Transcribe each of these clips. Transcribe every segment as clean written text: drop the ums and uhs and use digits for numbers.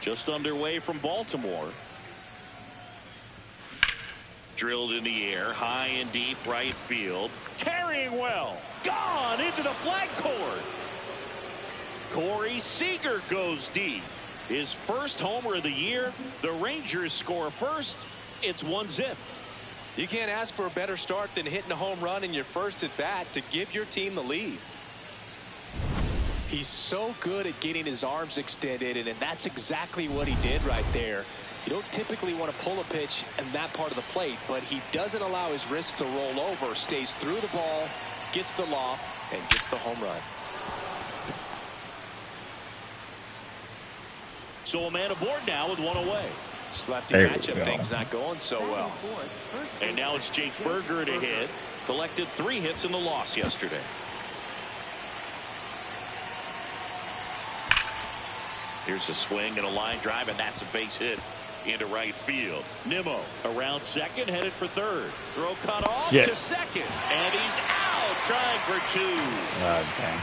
Just underway from Baltimore. Drilled in the air, high and deep right field. Carrying well. Gone into the flag court. Corey Seager goes deep. His first homer of the year. The Rangers score first. It's 1-0. You can't ask for a better start than hitting a home run in your first at bat to give your team the lead. He's so good at getting his arms extended, and that's exactly what he did right there. You don't typically want to pull a pitch in that part of the plate, but he doesn't allow his wrists to roll over, stays through the ball, gets the loft, and gets the home run. So a man aboard now with one away. Lefty matchup, things not going so well. And now it's Jake Burger to hit. Collected 3 hits in the loss yesterday. Here's a swing and a line drive, and that's a base hit into right field. Nimmo around second, headed for third. Throw cut off to second, and he's out, trying for 2. Okay.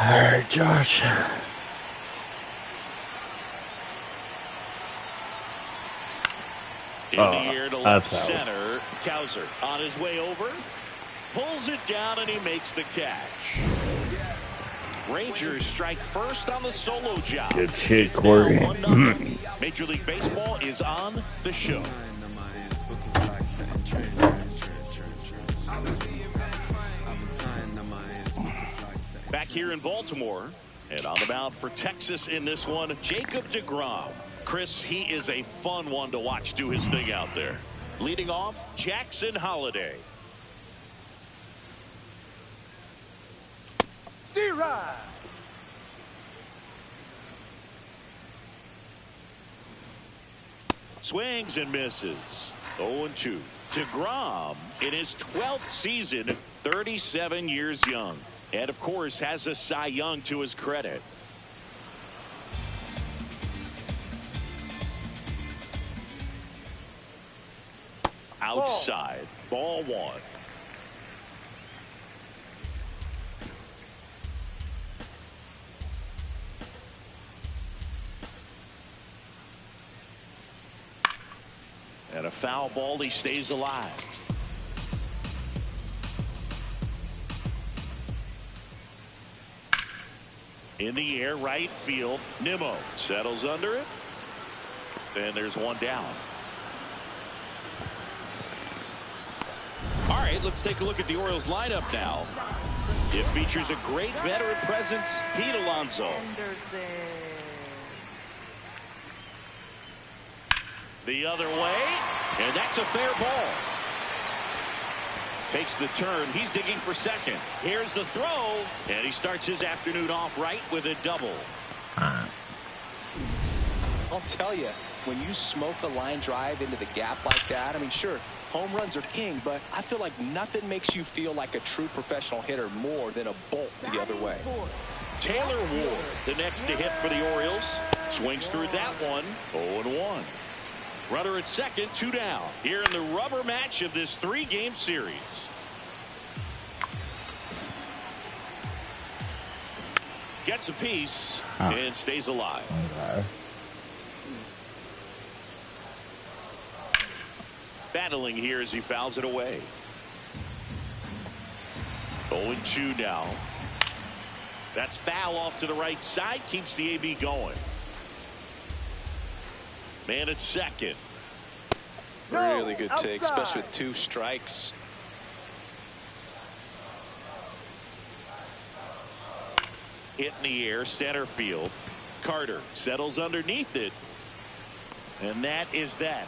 All right, Josh. In the air to left center. Cowser on his way over. Pulls it down, and he makes the catch. Rangers strike first on the solo job. Good shit, Corey. Major League Baseball is on the show. Back here in Baltimore, and on the mound for Texas in this one, Jacob deGrom. Chris, he is a fun one to watch do his thing out there. Leading off, Jackson Holliday. D-Rod. Swings and misses. 0-2. deGrom in his 12th season, 37 years young. And of course has a Cy Young to his credit. Outside. Ball 1. And a foul ball. He stays alive. In the air, right field. Nimmo settles under it. And there's one down. All right, let's take a look at the Orioles lineup now. It features a great veteran presence, Pete Alonso. The other way, and that's a fair ball. Takes the turn. He's digging for second. Here's the throw, and he starts his afternoon off right with a double. I'll tell you, when you smoke a line drive into the gap like that, I mean, sure, home runs are king, but I feel like nothing makes you feel like a true professional hitter more than a bolt the other way. Taylor Ward, the next to hit for the Orioles. Swings through that one. 0-1. Runner at second, 2 down. Here in the rubber match of this 3-game series. Gets a piece and stays alive. Okay. Battling here as he fouls it away. 0-2 now. That's foul off to the right side. Keeps the AB going. Man at second. Really good take, especially with 2 strikes. Hit in the air, center field. Carter settles underneath it. And that is that.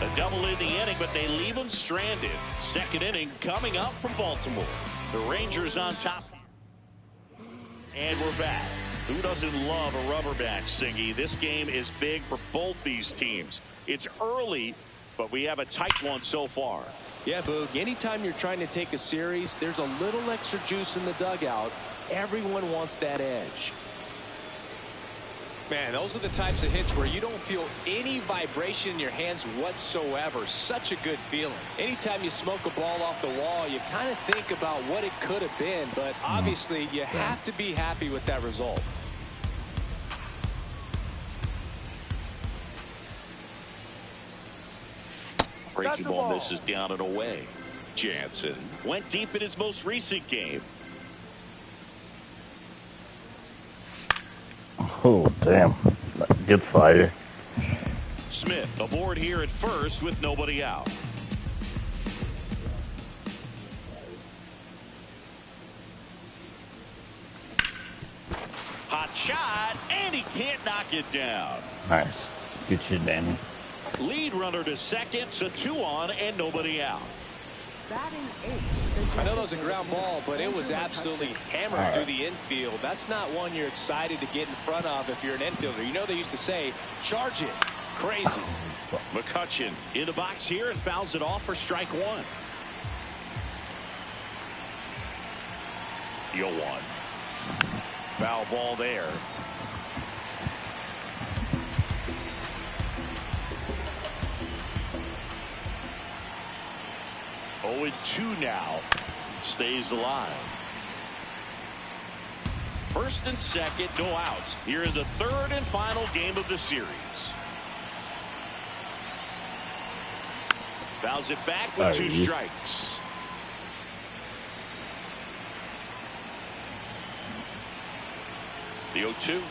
A double in the inning, but they leave him stranded. Second inning coming up from Baltimore. The Rangers on top. And we're back. Who doesn't love a rubber match, Singy? This game is big for both these teams. It's early, but we have a tight one so far. Yeah, Boog, anytime you're trying to take a series, there's a little extra juice in the dugout. Everyone wants that edge. Man, those are the types of hits where you don't feel any vibration in your hands whatsoever. Such a good feeling. Anytime you smoke a ball off the wall, you kind of think about what it could have been, but obviously you have to be happy with that result. Breaking ball misses down and away. Jansen went deep in his most recent game. Oh, damn. Good fighter. Smith aboard here at first with nobody out. Hot shot, and he can't knock it down. Nice. Good shit, Danny. Lead runner to second, so 2 on and nobody out. I know that was a ground ball, but it was absolutely hammered through the infield. That's not one you're excited to get in front of if you're an infielder. You know they used to say, charge it. Crazy. McCutchen in the box here and fouls it off for strike 1. 0-1. Foul ball there. Oh, and 2 now. Stays alive. First and second, no outs. Here in the third and final game of the series. Fouls it back with 2 strikes. The 0-2.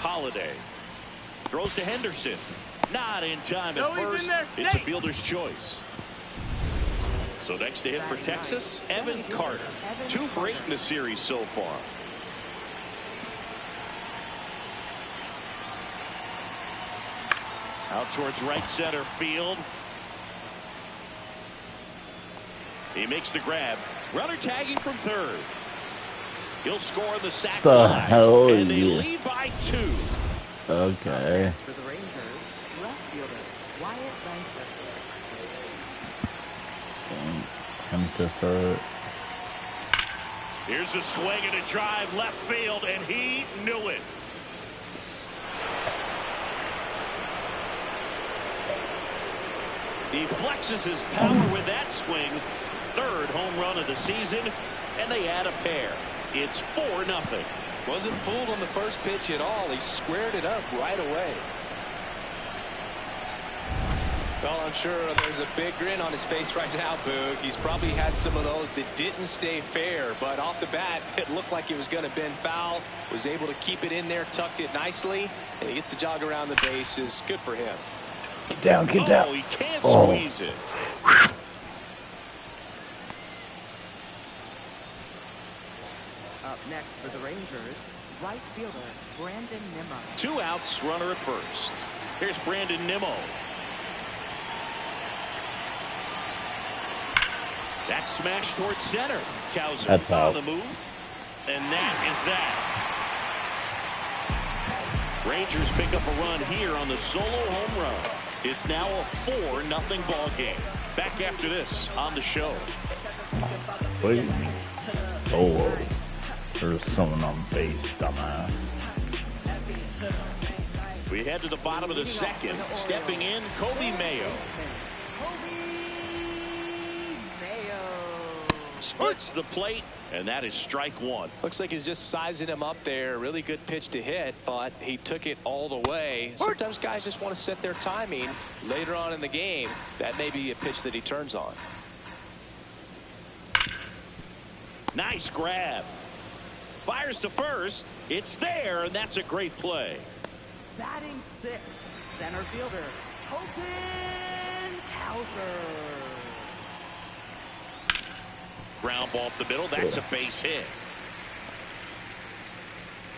Holiday throws to Henderson. Not in time at first. It's a fielder's choice. So next to hit for Texas, Evan Carter. 2 for 8 in the series so far. Out towards right center field. He makes the grab. Runner tagging from third. He'll score in the sac fly. And they lead by 2. Okay. For the Rangers, left fielder Wyatt Langford. Him to third. Here's a swing and a drive left field, and he knew it. He flexes his power with that swing. 3rd home run of the season, and they add a pair. It's 4-0. Wasn't fooled on the first pitch at all. He squared it up right away. Well, I'm sure there's a big grin on his face right now, Boog. He's probably had some of those that didn't stay fair, but off the bat, it looked like it was going to bend foul. Was able to keep it in there, tucked it nicely, and he gets the jog around the bases. Good for him. Get down, get down. Oh, he can't squeeze it. Up next for the Rangers, right fielder Brandon Nimmo. 2 outs, runner at first. Here's Brandon Nimmo. That smash towards center. Cowser on the move. And that is that. Rangers pick up a run here on the solo home run. It's now a 4-0 ball game. Back after this on the show. Wait. Solo. There's someone on base, dumbass. We head to the bottom of the second. Stepping in, Kobe Mayo. Splits the plate, and that is strike 1. Looks like he's just sizing him up there. Really good pitch to hit, but he took it all the way. Sometimes guys just want to set their timing later on in the game. That may be a pitch that he turns on. Nice grab. Fires to first. It's there, and that's a great play. Batting 6th, center fielder Colton Cowser. Ground ball up the middle. That's a base hit.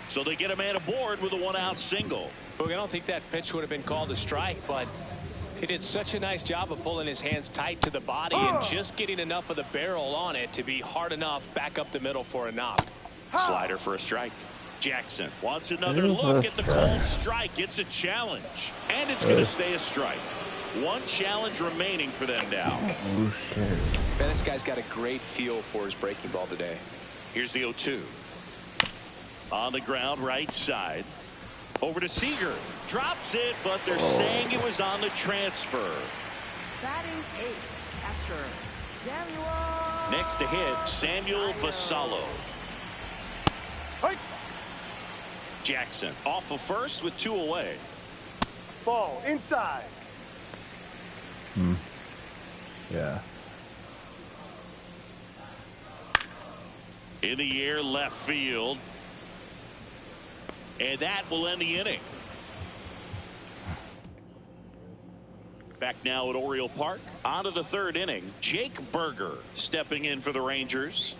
So they get a man aboard with a 1-out single. Boog, I don't think that pitch would have been called a strike, but he did such a nice job of pulling his hands tight to the body and just getting enough of the barrel on it to be hard enough back up the middle for a knock. Slider for a strike. Jackson wants another look at the called strike. It's a challenge, and it's going to stay a strike. One challenge remaining for them now. Oh, shit. Man, this guy's got a great feel for his breaking ball today. Here's the 0-2. On the ground, right side. Over to Seager. Drops it, but they're saying it was on the transfer. Batting 8th, catcher, Samuel. Next to hit, Samuel Basallo. Jackson off of first with 2 away. Ball inside. Yeah. In the air, left field. And that will end the inning. Back now at Oriole Park. On to the 3rd inning. Jake Burger stepping in for the Rangers.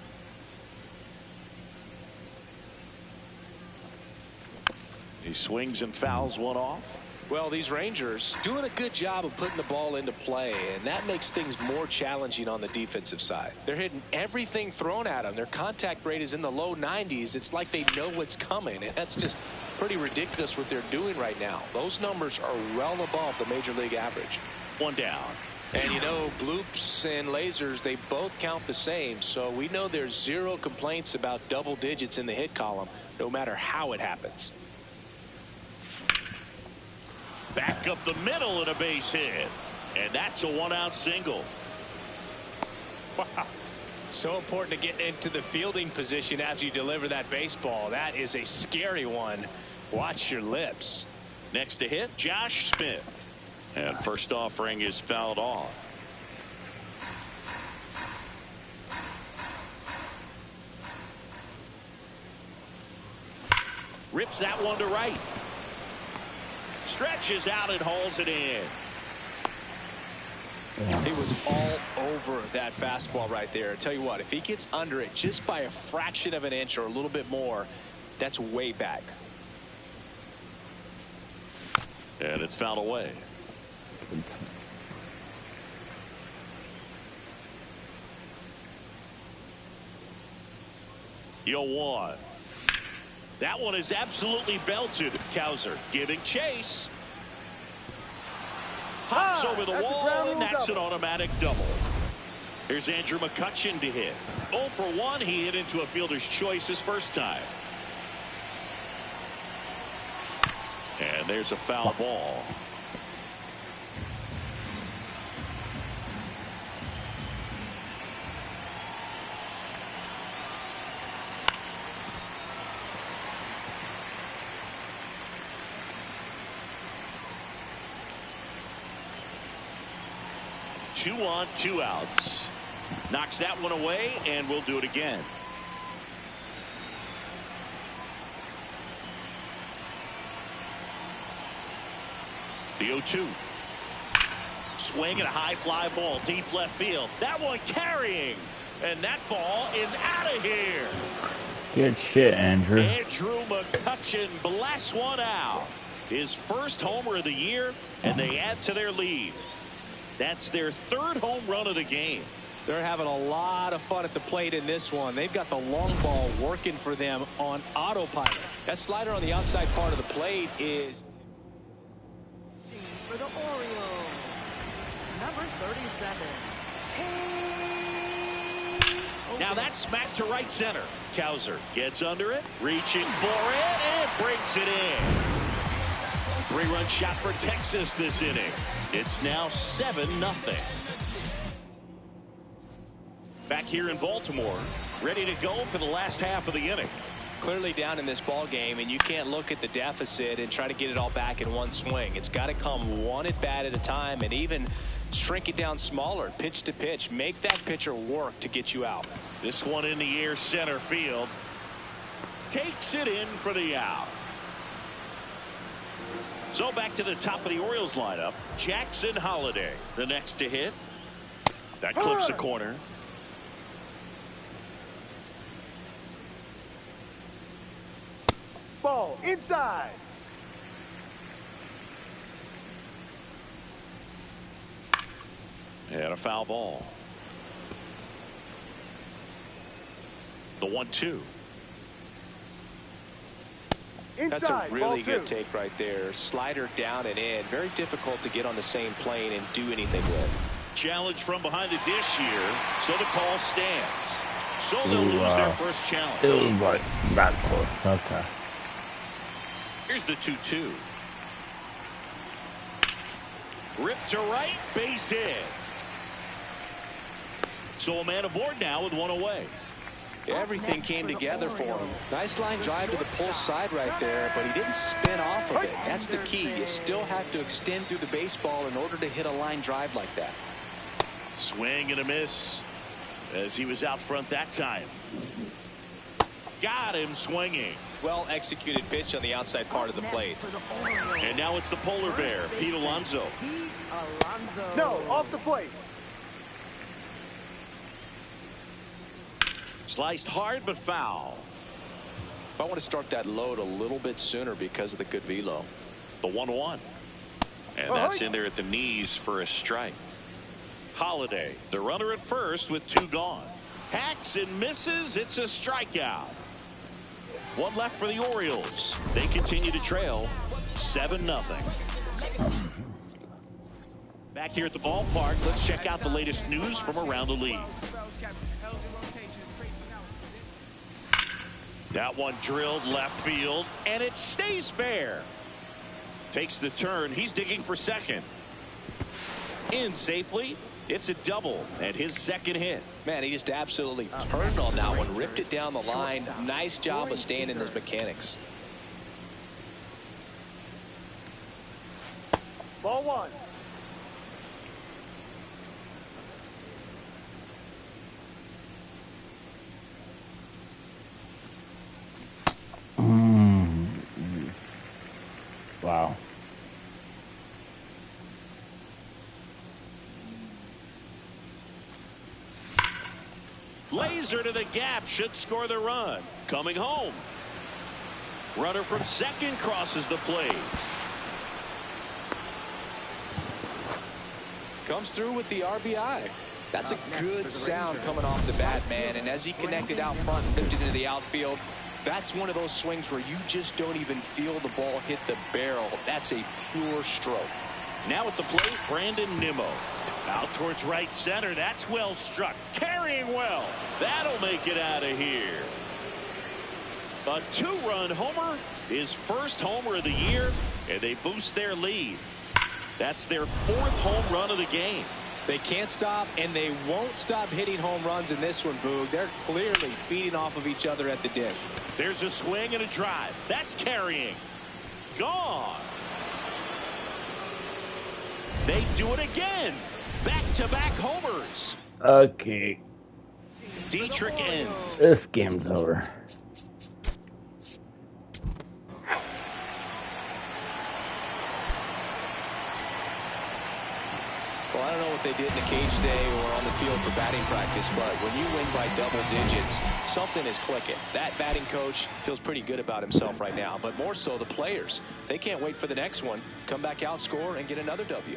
He swings and fouls one off. Well, these Rangers doing a good job of putting the ball into play, and that makes things more challenging on the defensive side. They're hitting everything thrown at them. Their contact rate is in the low 90s. It's like they know what's coming, and that's just pretty ridiculous what they're doing right now. Those numbers are well above the major league average. One down. And you know, bloops and lasers, they both count the same, so we know there's 0 complaints about double digits in the hit column, no matter how it happens. Back up the middle and a base hit. And that's a 1-out single. Wow. So important to get into the fielding position after you deliver that baseball. That is a scary one. Watch your lips. Next to hit, Josh Smith. And first offering is fouled off. Rips that one to right. Stretches out and hauls it in. He was all over that fastball right there. I tell you what, if he gets under it just by a fraction of an inch or a little bit more, that's way back. And it's fouled away. Yo, 1. That one is absolutely belted. Kowser giving chase. Hops over the wall, and that's an automatic double. Here's Andrew McCutchen to hit. 0 for 1. He hit into a fielder's choice his first time. And there's a foul ball. Two on, 2 outs. Knocks that one away, and we'll do it again. The 0-2. Swing and a high fly ball deep left field. That one carrying, and that ball is out of here. Good shit, Andrew. Andrew McCutchen blasts one out. His first homer of the year, and they add to their lead. That's their 3rd home run of the game. They're having a lot of fun at the plate in this one. They've got the long ball working for them on autopilot. That slider on the outside part of the plate is For the Orioles, number 37. Now that's smacked to right center. Kowser gets under it, reaching for it, and brings it in. 3-run shot for Texas this inning. It's now 7-0. Back here in Baltimore, ready to go for the last half of the inning. clearly down in this ball game, and you can't look at the deficit and try to get it all back in one swing. It's got to come one at bat at a time, and even shrink it down smaller, pitch to pitch. Make that pitcher work to get you out. This one in the air, center field. Takes it in for the out. So back to the top of the Orioles lineup. Jackson Holliday, the next to hit. That clips the corner. Ball inside. And a foul ball. The 1-2. Inside. That's a really ball good two. take right there. Slider down and in. Very difficult to get on the same plane and do anything with. Challenge from behind the dish here, so the call stands. So they'll lose their first challenge. It was like that close. Okay. Here's the 2-2. Ripped to right, base hit. So a man aboard now with one away. Everything came together for him. Nice line drive to the pull side right there, but he didn't spin off of it. That's the key. You still have to extend through the baseball in order to hit a line drive like that. Swing and a miss as he was out front that time. Got him swinging. Well executed pitch on the outside part of the plate. And now it's the polar bear, Pete Alonso. No, off the plate. Sliced hard but foul. I want to start that load a little bit sooner because of the good velo. The 1-1. And that's in there at the knees for a strike. Holiday, the runner at first with 2 gone. Hacks and misses. It's a strikeout. 1 left for the Orioles. They continue to trail 7-0. Back here at the ballpark, let's check out the latest news from around the league. That one drilled left field, and it stays fair. Takes the turn. He's digging for second. In safely. It's a double and his second hit. Man, he just absolutely turned on that one. Ripped it down the line. Nice job of staying in his mechanics. Ball 1. Wow. Laser to the gap, should score the run. Coming home. Runner from second crosses the plate. Comes through with the RBI. That's a good sound coming off the bat, man. And as he connected out front and lifted into the outfield, that's one of those swings where you just don't even feel the ball hit the barrel. That's a pure stroke. Now at the plate, Brandon Nimmo. Out towards right center. That's well struck. Carrying well. That'll make it out of here. A 2-run homer. His first homer of the year. And they boost their lead. That's their 4th home run of the game. They can't stop, and they won't stop hitting home runs in this one, Boog. They're clearly feeding off of each other at the dish. There's a swing and a drive. That's carrying. Gone. They do it again. Back-to-back homers. Okay. Dietrich ends. This game's over. Well, I don't know what they did in the cage today or on the field for batting practice, but when you win by double digits, something is clicking. That batting coach feels pretty good about himself right now, but more so the players. They can't wait for the next one. Come back out, score, and get another W.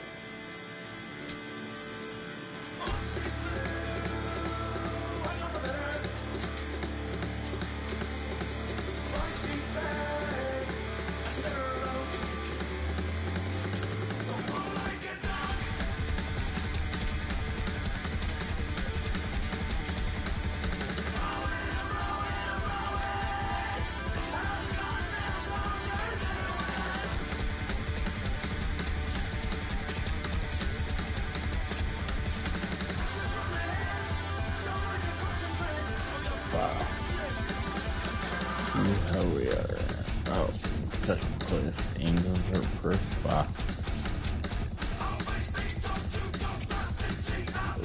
How we are. Oh, second place. Angels are first spot.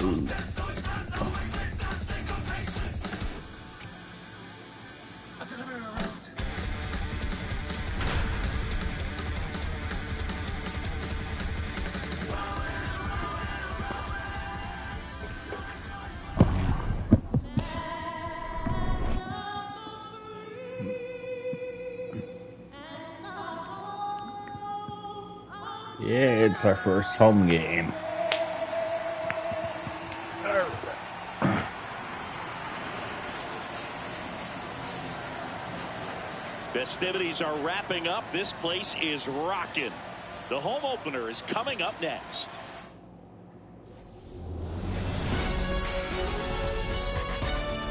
Ooh. Yeah, it's our first home game. Best festivities are wrapping up. This place is rocking. The home opener is coming up next.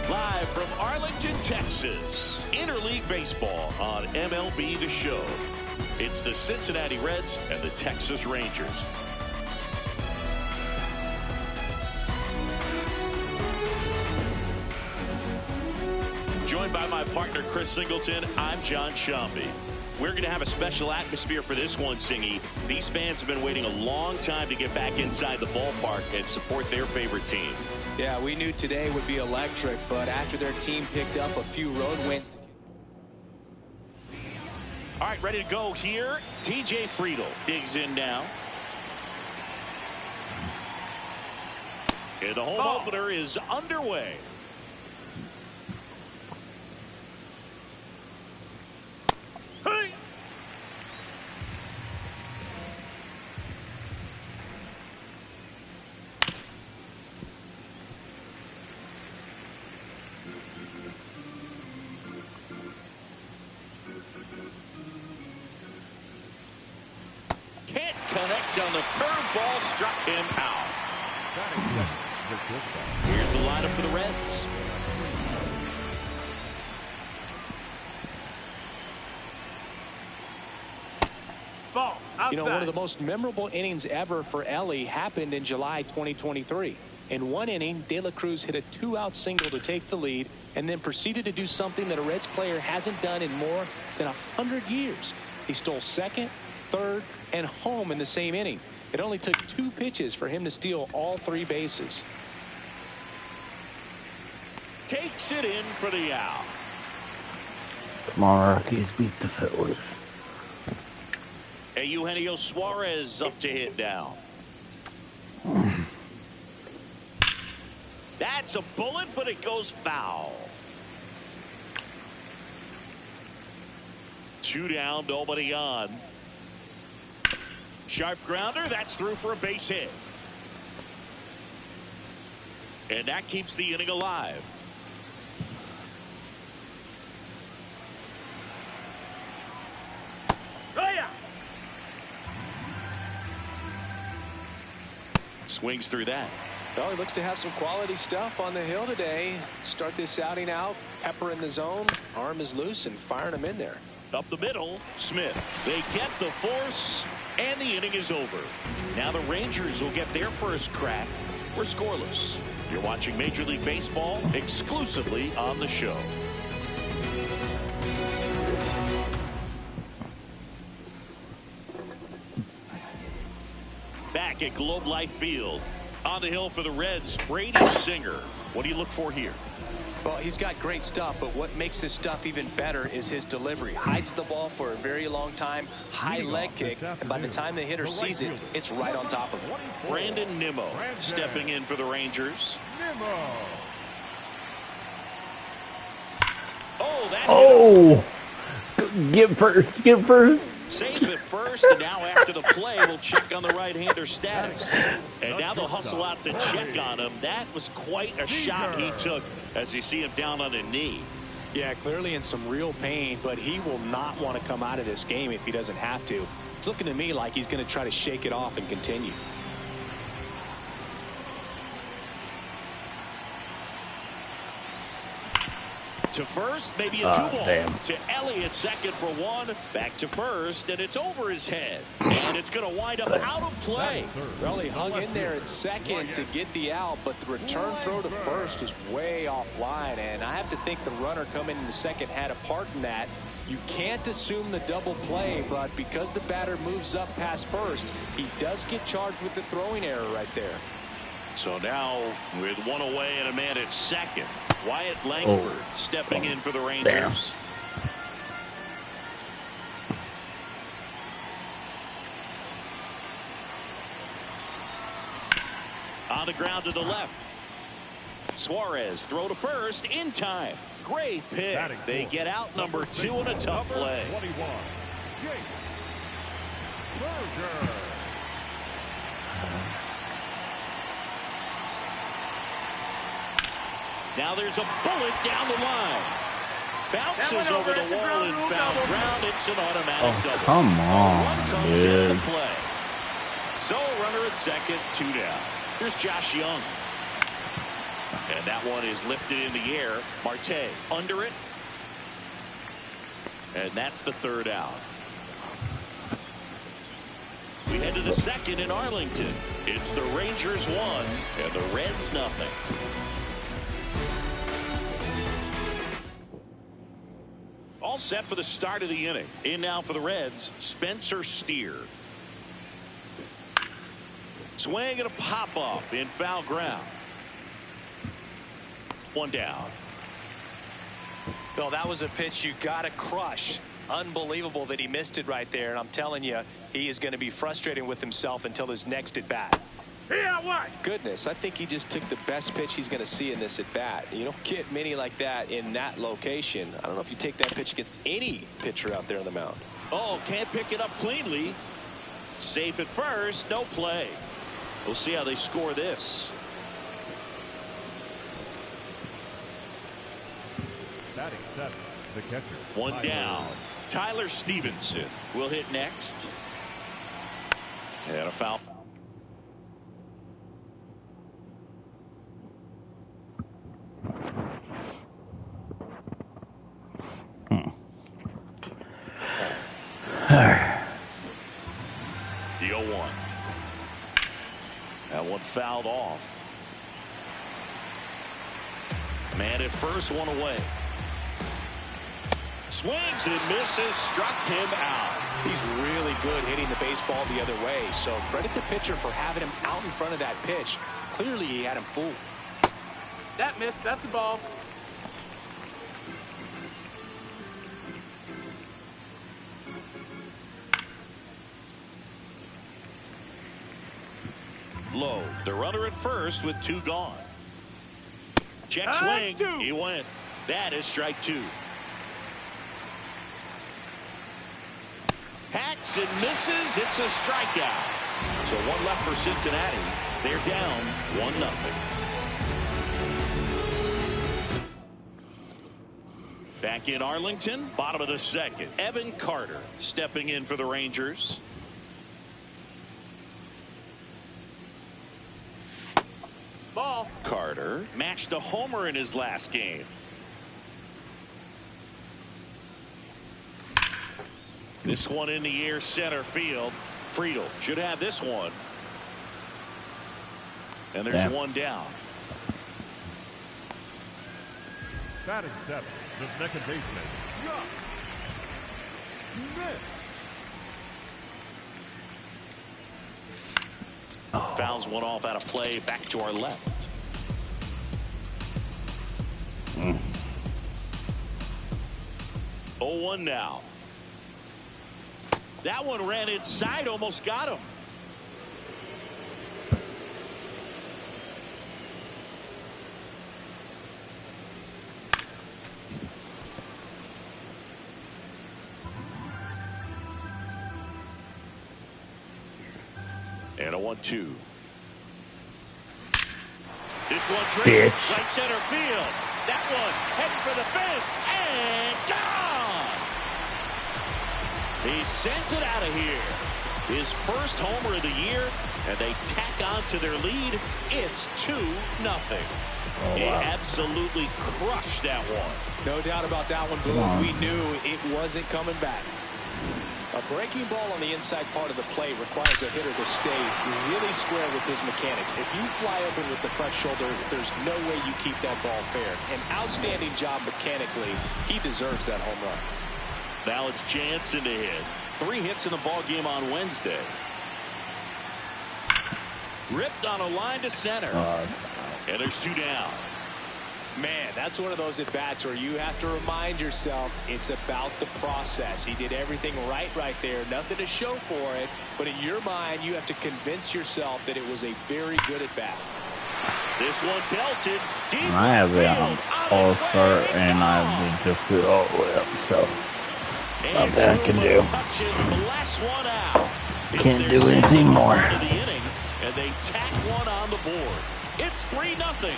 Live from Arlington, Texas, Interleague Baseball on MLB The Show. It's the Cincinnati Reds and the Texas Rangers. Joined by my partner, Chris Singleton, I'm John Shambi. We're going to have a special atmosphere for this one, Singy. These fans have been waiting a long time to get back inside the ballpark and support their favorite team. Yeah, we knew today would be electric, but after their team picked up a few road wins. All right, ready to go here. TJ Friedl digs in now. And the home opener is underway. Hey. Can't connect on the curveball, struck him out. Here's the lineup for the Reds. Ball outside. You know, one of the most memorable innings ever for Elly happened in July 2023. In one inning, De La Cruz hit a 2-out single to take the lead and then proceeded to do something that a Reds player hasn't done in more than 100 years. He stole second, third, and home in the same inning. It only took 2 pitches for him to steal all 3 bases. Takes it in for the out. Come on, Rockies, beat the Phillies. And Eugenio Suarez up to hit now. That's a bullet, but it goes foul. 2 down, nobody on. Sharp grounder, that's through for a base hit. And that keeps the inning alive. Oh, yeah. Swings through that. Well, he looks to have some quality stuff on the hill today. Start this outing out. Pepper in the zone. Arm is loose and firing him in there. Up the middle, Smith. They get the force, and the inning is over. Now the Rangers will get their first crack. We're scoreless. You're watching Major League Baseball exclusively on the show. Back at Globe Life Field. On the hill for the Reds, Brady Singer. What do you look for here? Well, he's got great stuff, but what makes his stuff even better is his delivery. Hides the ball for a very long time, high leg kick, and by the time the hitter sees it, it's right on top of him. Brandon Nimmo stepping in for the Rangers. Oh, that Get first, get first. safe at first, and now after the play, we'll check on the right-hander status. And now they'll hustle out to check on him. That was quite a shot he took as you see him down on a knee. Yeah, clearly in some real pain, but he will not want to come out of this game if he doesn't have to. It's looking to me like he's going to try to shake it off and continue. To first, maybe a 2-ball. Damn. To Elliott, second for 1. Back to first, and it's over his head. And it's going to wind up out of play. Well, he hung in there at second to get the out, but the return throw to first was way offline, and I have to think the runner coming in the second had a part in that. You can't assume the double play, but because the batter moves up past first, he does get charged with the throwing error right there. So now, with 1 away and a man at second, Wyatt Langford stepping in for the Rangers. Damn. On the ground to the left. Suarez throw to first in time. Great pick. They get out number 2 in a tough play. Now there's a bullet down the line. Bounces over the wall and foul ground. It's an automatic double. Come on, Comes into dude. play. So runner at second, 2 down. Here's Josh Young. And that one is lifted in the air. Marte under it. And that's the 3rd out. We head to the second in Arlington. It's the Rangers 1 and the Reds nothing. All set for the start of the inning. In now for the Reds, Spencer Steer. Swing and a pop up in foul ground. 1 down. Well, that was a pitch you got to crush. Unbelievable that he missed it right there. And I'm telling you, he is going to be frustrated with himself until his next at bat. Yeah, what? Goodness, I think he just took the best pitch he's going to see in this at bat. You don't get many like that in that location. I don't know if you take that pitch against any pitcher out there on the mound. Oh, can't pick it up cleanly. Safe at first, no play. We'll see how they score this. Batting 7, the catcher. 1 down. Tyler Stevenson will hit next. And a foul. The 0-1. That one fouled off. Man at first, 1 away. Swings and misses, struck him out. He's really good hitting the baseball the other way. So credit the pitcher for having him out in front of that pitch. Clearly he had him fooled. That missed. That's a ball. Low, the runner at first with 2 gone. Check swing. He went. That is strike 2. Hacks and misses. It's a strikeout. So 1 left for Cincinnati. They're down 1-0. Back in Arlington, bottom of the second. Evan Carter stepping in for the Rangers. Ball. Carter matched a homer in his last game. This one in the air, center field. Friedel should have this one. And there's 1 down. Batting 7, the second baseman. Josh Smith. Fouls one off out of play, back to our left. Mm. 0-1 now. That one ran inside, almost got him. And a 1-2. This one drilled right center field. That one heading for the fence and gone. He sends it out of here. His first homer of the year, and they tack on to their lead. It's 2-0. Oh, He wow. absolutely crushed that one. No doubt about that one, Boone. We knew it wasn't coming back. A breaking ball on the inside part of the plate requires a hitter to stay really square with his mechanics. If you fly open with the front shoulder, there's no way you keep that ball fair. An outstanding job mechanically. He deserves that home run. Now it's Jansen to hit. 3 hits in the ball game on Wednesday. Ripped on a line to center. And there's 2 down. Man, that's one of those at-bats where you have to remind yourself it's about the process. He did everything right there. Nothing to show for it. But in your mind, you have to convince yourself that it was a very good at-bat. This one belted. Deep I have it on field, All-Star, its way, and I've gone. been to field all the way up, so And nothing I can do. Hutchin bless one out. It's Can't their do anything second more. run of the inning, and they tack one on the board. It's 3-0.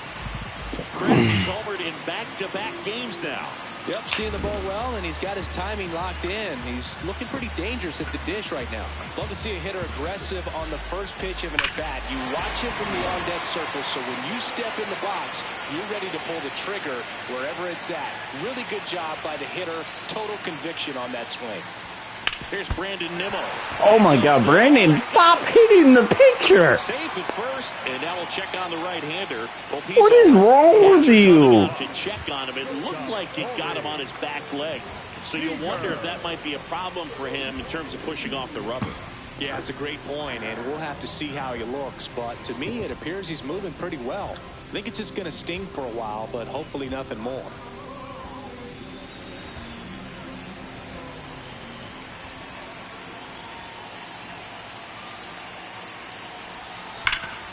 Chris is homered in back-to-back games now. Yep, seeing the ball well, and he's got his timing locked in. He's looking pretty dangerous at the dish right now. Love to see a hitter aggressive on the first pitch of an at-bat. You watch him from the on-deck circle, so when you step in the box, you're ready to pull the trigger wherever it's at. Really good job by the hitter. Total conviction on that swing. Here's Brandon Nimmo. Oh my God, Brandon, stop hitting the pitcher. Safe at first, and now we'll check on the right-hander. What is wrong with you? To check on him, it looked like it got him on his back leg. So you wonder if that might be a problem for him in terms of pushing off the rubber. Yeah, it's a great point, and we'll have to see how he looks. But to me, it appears he's moving pretty well. I think it's just going to sting for a while, but hopefully nothing more.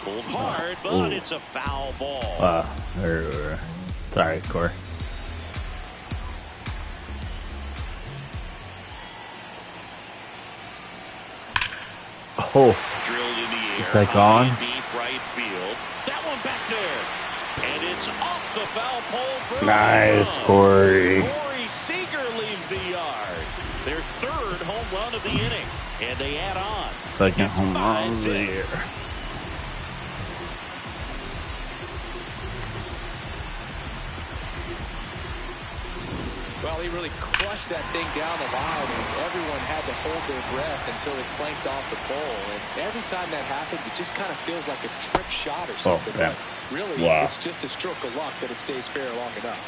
Pulled hard, but it's a foul ball. Sorry, Corey. Oh, Drilled in the air. is that gone? Deep right field. That one back there. And it's off the foul pole for nice, Corey. Corey Seager leaves the yard. Their third home run of the inning. And they add on. Second home run of the year. Well, he really crushed that thing down the line, and everyone had to hold their breath until it clanked off the pole. And every time that happens, it just kind of feels like a trick shot or something. Yeah. But really, it's just a stroke of luck that it stays fair long enough.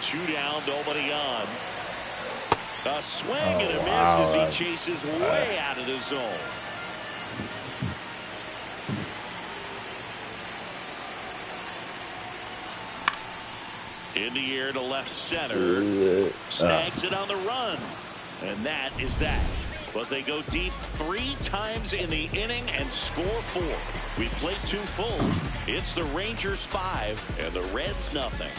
2 down, nobody on. A swing and a miss as he chases way out of the zone. In the air to left center. Snags it on the run. And that is that. But they go deep 3 times in the inning and score 4. We played 2 full. It's the Rangers 5 and the Reds nothing.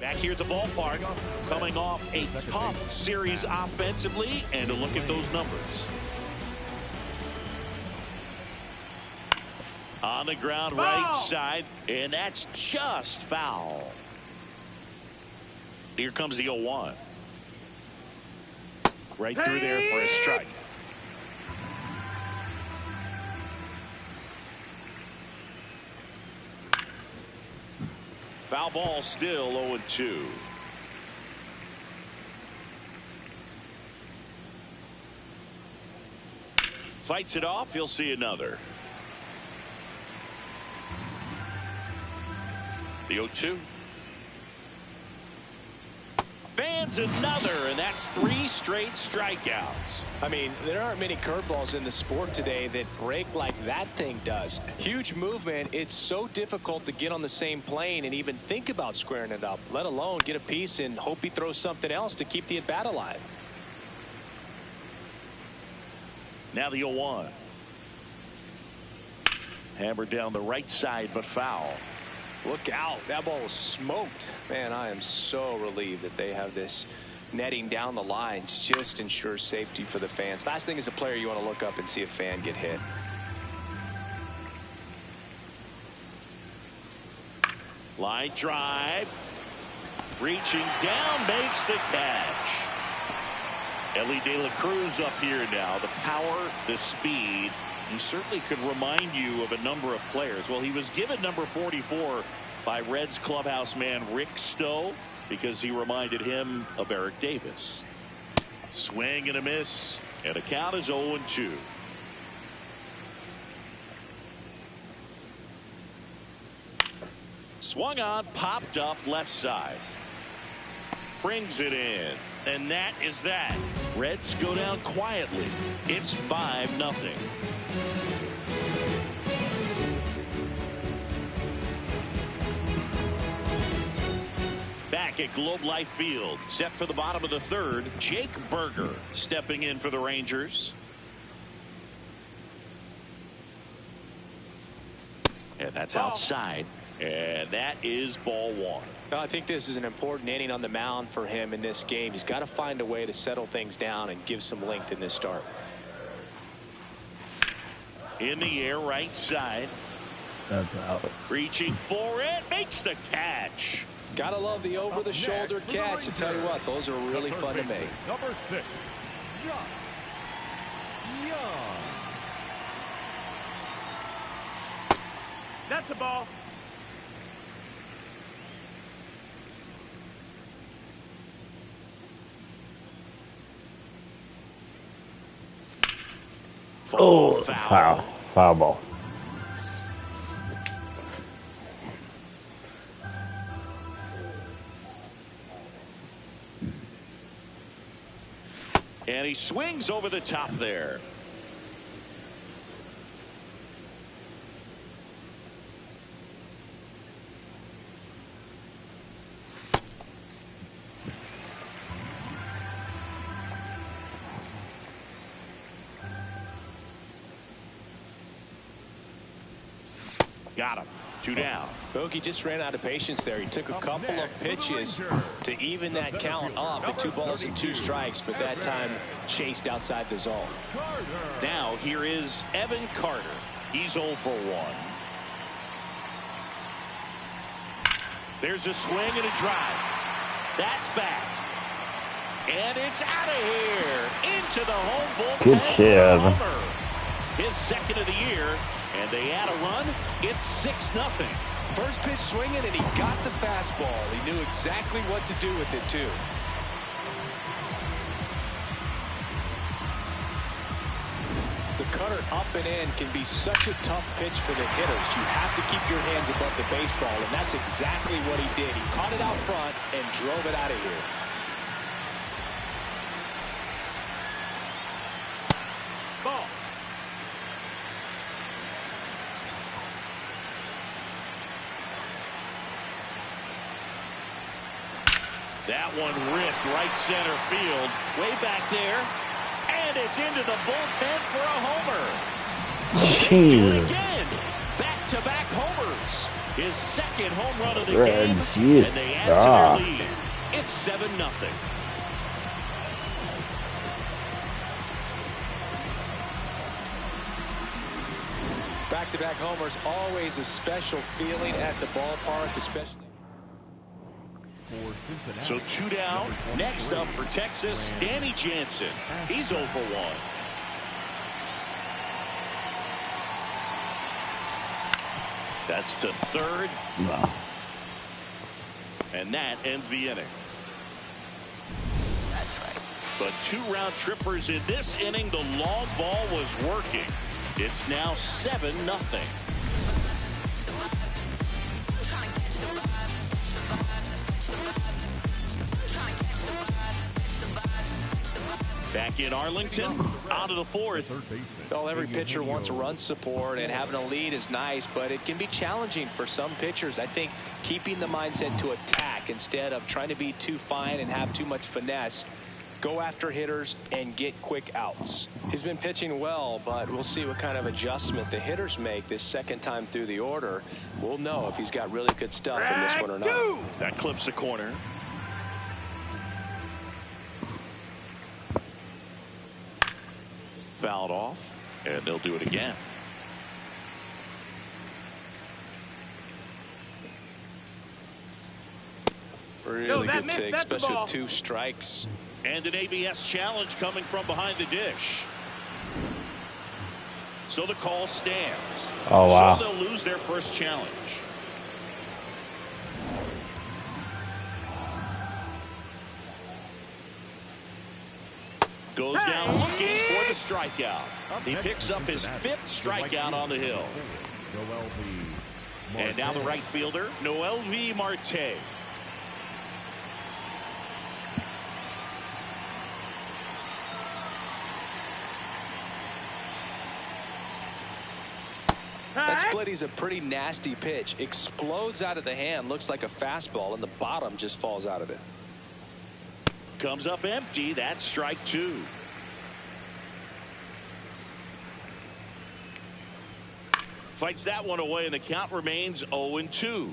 Back here at the ballpark, coming off a tough series offensively, and a look at those numbers. On the ground, right side, and that's just foul. Here comes the 0-1. Right through there for a strike. Foul ball still 0-2. Fights it off. You'll see another. The 0-2. Fans another, and that's 3 straight strikeouts. I mean, there aren't many curveballs in the sport today that break like that thing does. Huge movement. It's so difficult to get on the same plane and even think about squaring it up, let alone get a piece and hope he throws something else to keep the at bat alive. Now the 0-1. Hammered down the right side, but foul. Look out. That ball was smoked. Man, I am so relieved that they have this netting down the lines. Just ensures safety for the fans. Last thing as a player, you want to look up and see a fan get hit. Line drive. Reaching down, makes the catch. Elly De La Cruz up here now. The power, the speed. He certainly could remind you of a number of players. Well, he was given number 44 by Reds clubhouse man Rick Stowe because he reminded him of Eric Davis. Swing and a miss, and the count is 0-2. Swung on, popped up left side. Brings it in, and that is that. Reds go down quietly. It's 5-0. Back at Globe Life Field, set for the bottom of the 3rd, Jake Burger stepping in for the Rangers. And that's outside. And that is ball one. Well, I think this is an important inning on the mound for him in this game. He's got to find a way to settle things down and give some length in this start. In the air, right side. That's out. Reaching for it. Makes the catch. Gotta love the over-the-shoulder catch. I tell you what, those are really fun to make. Number 6, Josh Young. That's a ball. Oh, foul ball. And he swings over the top there. Got him. 2 down. Bogey just ran out of patience there. He took a couple of pitches to even that count up at 2 balls and 2 strikes, but that time chased outside the zone. Now here is Evan Carter. He's 0 for 1. There's a swing and a drive. That's back. And it's out of here. Into the home bullpen. Good shit, Evan. His second of the year. And they add a run. It's 6-0. First pitch swinging, and he got the fastball. He knew exactly what to do with it, too. The cutter up and in can be such a tough pitch for the hitters. You have to keep your hands above the baseball, and that's exactly what he did. He caught it out front and drove it out of here. Ball. That one ripped right center field. Way back there. And it's into the bullpen for a homer. They do it again. Back-to-back homers. His second home run of the game. Geez. And they add to their lead. It's 7-0. Back-to-back homers, always a special feeling at the ballpark, especially. So 2 down. Next up for Texas, Danny Jansen. He's 0 for 1. That's to third. No. And that ends the inning. That's right. But 2 round trippers in this inning. The long ball was working. It's now 7-0. Back in Arlington, out of the 4th. Well, every pitcher wants run support, and having a lead is nice, but it can be challenging for some pitchers. I think keeping the mindset to attack instead of trying to be too fine and have too much finesse. Go after hitters and get quick outs. He's been pitching well, but we'll see what kind of adjustment the hitters make this second time through the order. We'll know if he's got really good stuff in this one or not. That clips the corner. Fouled off, and they'll do it again. Really good take, especially with 2 strikes. And an ABS challenge coming from behind the dish. So the call stands. Oh, wow. So they'll lose their first challenge. Goes down looking for the strikeout. He picks up his 5th strikeout on the hill. And now the right fielder, Noelvi Marte. That splitty's a pretty nasty pitch. Explodes out of the hand, looks like a fastball, and the bottom just falls out of it. Comes up empty. That's strike 2. Fights that one away, and the count remains 0-2.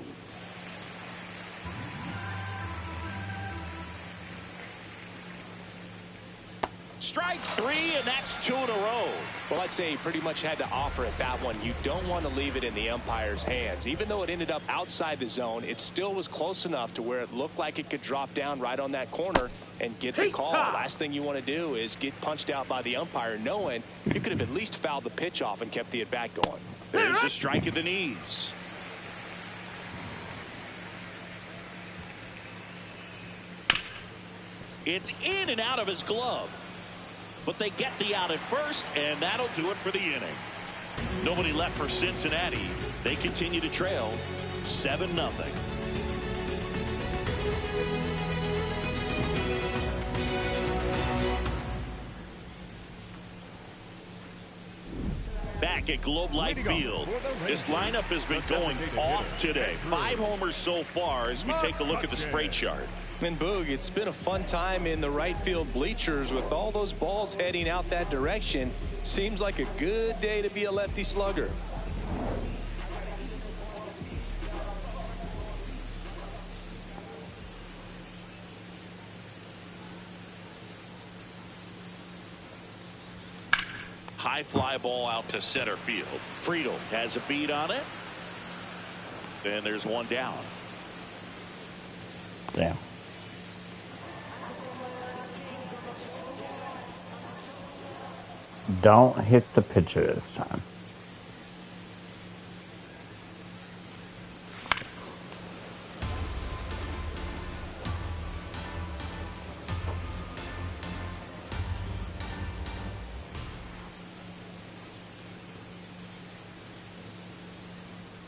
Strike three, and that's 2 in a row. Well, I'd say he pretty much had to offer at that one. You don't want to leave it in the umpire's hands. Even though it ended up outside the zone, it still was close enough to where it looked like it could drop down right on that corner and get the call. Last thing you want to do is get punched out by the umpire knowing you could have at least fouled the pitch off and kept the at-bat going. There's a strike at the knees. It's in and out of his glove. But they get the out at first, and that'll do it for the inning. Nobody left for Cincinnati. They continue to trail 7-0. Back at Globe Life Field, this lineup has been going off today. 5 homers so far as we take a look at the spray chart. And Boog, it's been a fun time in the right field bleachers with all those balls heading out that direction. Seems like a good day to be a lefty slugger. High fly ball out to center field. Friedl has a beat on it. And there's one down. Damn. Don't hit the pitcher this time.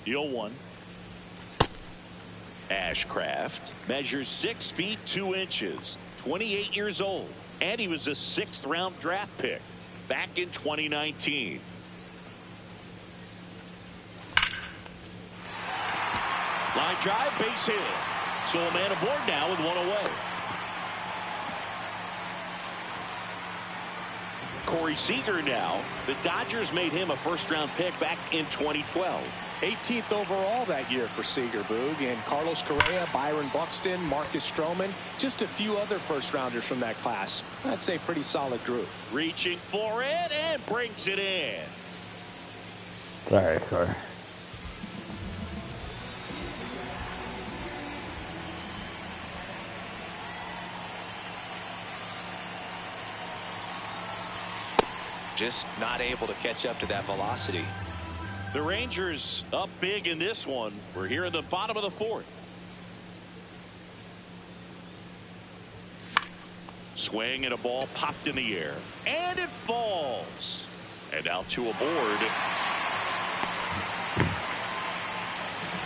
The 0-1. Ashcraft measures 6 feet 2 inches, 28 years old, and he was a 6th round draft pick back in 2019. Line drive, base hit. So a man aboard now with 1 away. Corey Seager now. The Dodgers made him a 1st round pick back in 2012. 18th overall that year for Seager, Boog, and Carlos Correa, Byron Buxton, Marcus Stroman, just a few other 1st rounders from that class. I'd say pretty solid group. Reaching for it and brings it in. Sorry, Corey. Just not able to catch up to that velocity. The Rangers up big in this one. We're here in the bottom of the 4th. Swing and a ball popped in the air. And it falls. And out to a board.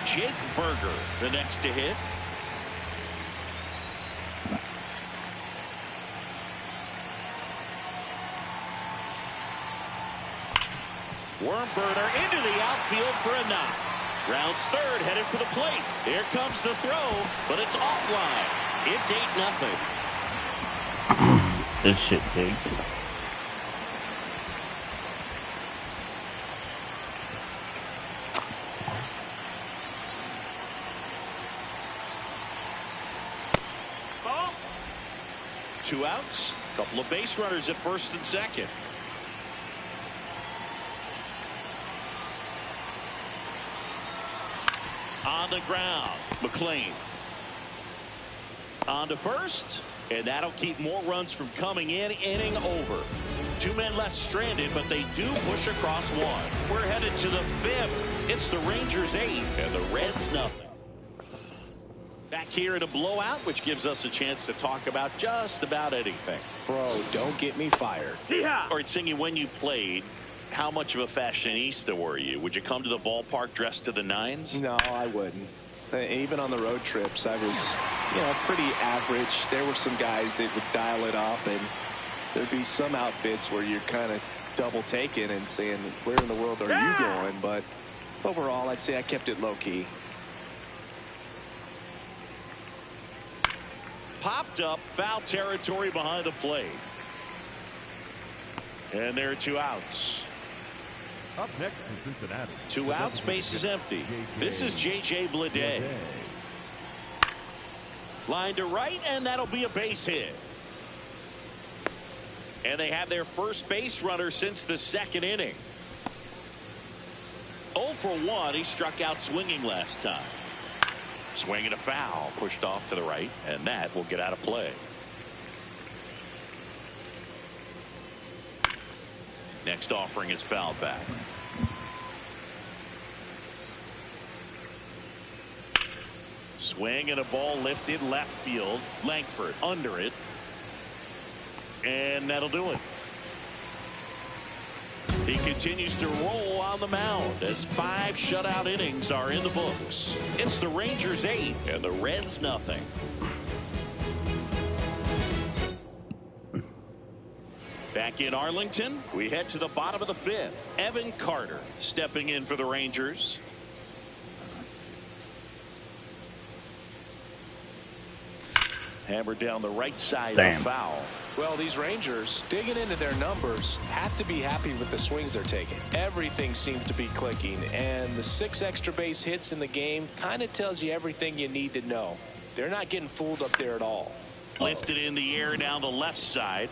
Jake Burger, the next to hit. Worm burner into the outfield for a knock. Rounds 3rd, headed for the plate. Here comes the throw, but it's offline. It's 8-0. This shit, Jake. Ball. 2 outs. Couple of base runners at 1st and 2nd. On the ground, McLean. On to 1st, and that'll keep more runs from coming in. Inning over. 2 men left stranded, but they do push across 1. We're headed to the 5th. It's the Rangers 8 and the Reds nothing. Back here in a blowout, which gives us a chance to talk about just about anything. Bro, don't get me fired. Yeehaw! All right, Singy, when you played, how much of a fashionista were you? Would you come to the ballpark dressed to the nines? No, I wouldn't. Even on the road trips, I was, pretty average. There were some guys that would dial it up, and there'd be some outfits where you're kind of double taking and saying, where in the world are you going? But overall, I'd say I kept it low key. Popped up, foul territory behind the plate. And there are 2 outs. Up next for Cincinnati. 2 outs, base is empty. This is J.J. Bleday. Line to right, and that'll be a base hit. And they have their first base runner since the 2nd inning. 0 for 1. He struck out swinging last time. Swinging a foul, pushed off to the right, and that will get out of play. Next offering is fouled back. Swing and a ball lifted left field. Langford under it. And that'll do it. He continues to roll on the mound as 5 shutout innings are in the books. It's the Rangers 8 and the Reds nothing. Back in Arlington, we head to the bottom of the 5th. Evan Carter stepping in for the Rangers. Hammered down the right side of the foul. Well, these Rangers, digging into their numbers, have to be happy with the swings they're taking. Everything seems to be clicking, and the 6 extra base hits in the game kind of tells you everything you need to know. They're not getting fooled up there at all. Lifted in the air down the left side.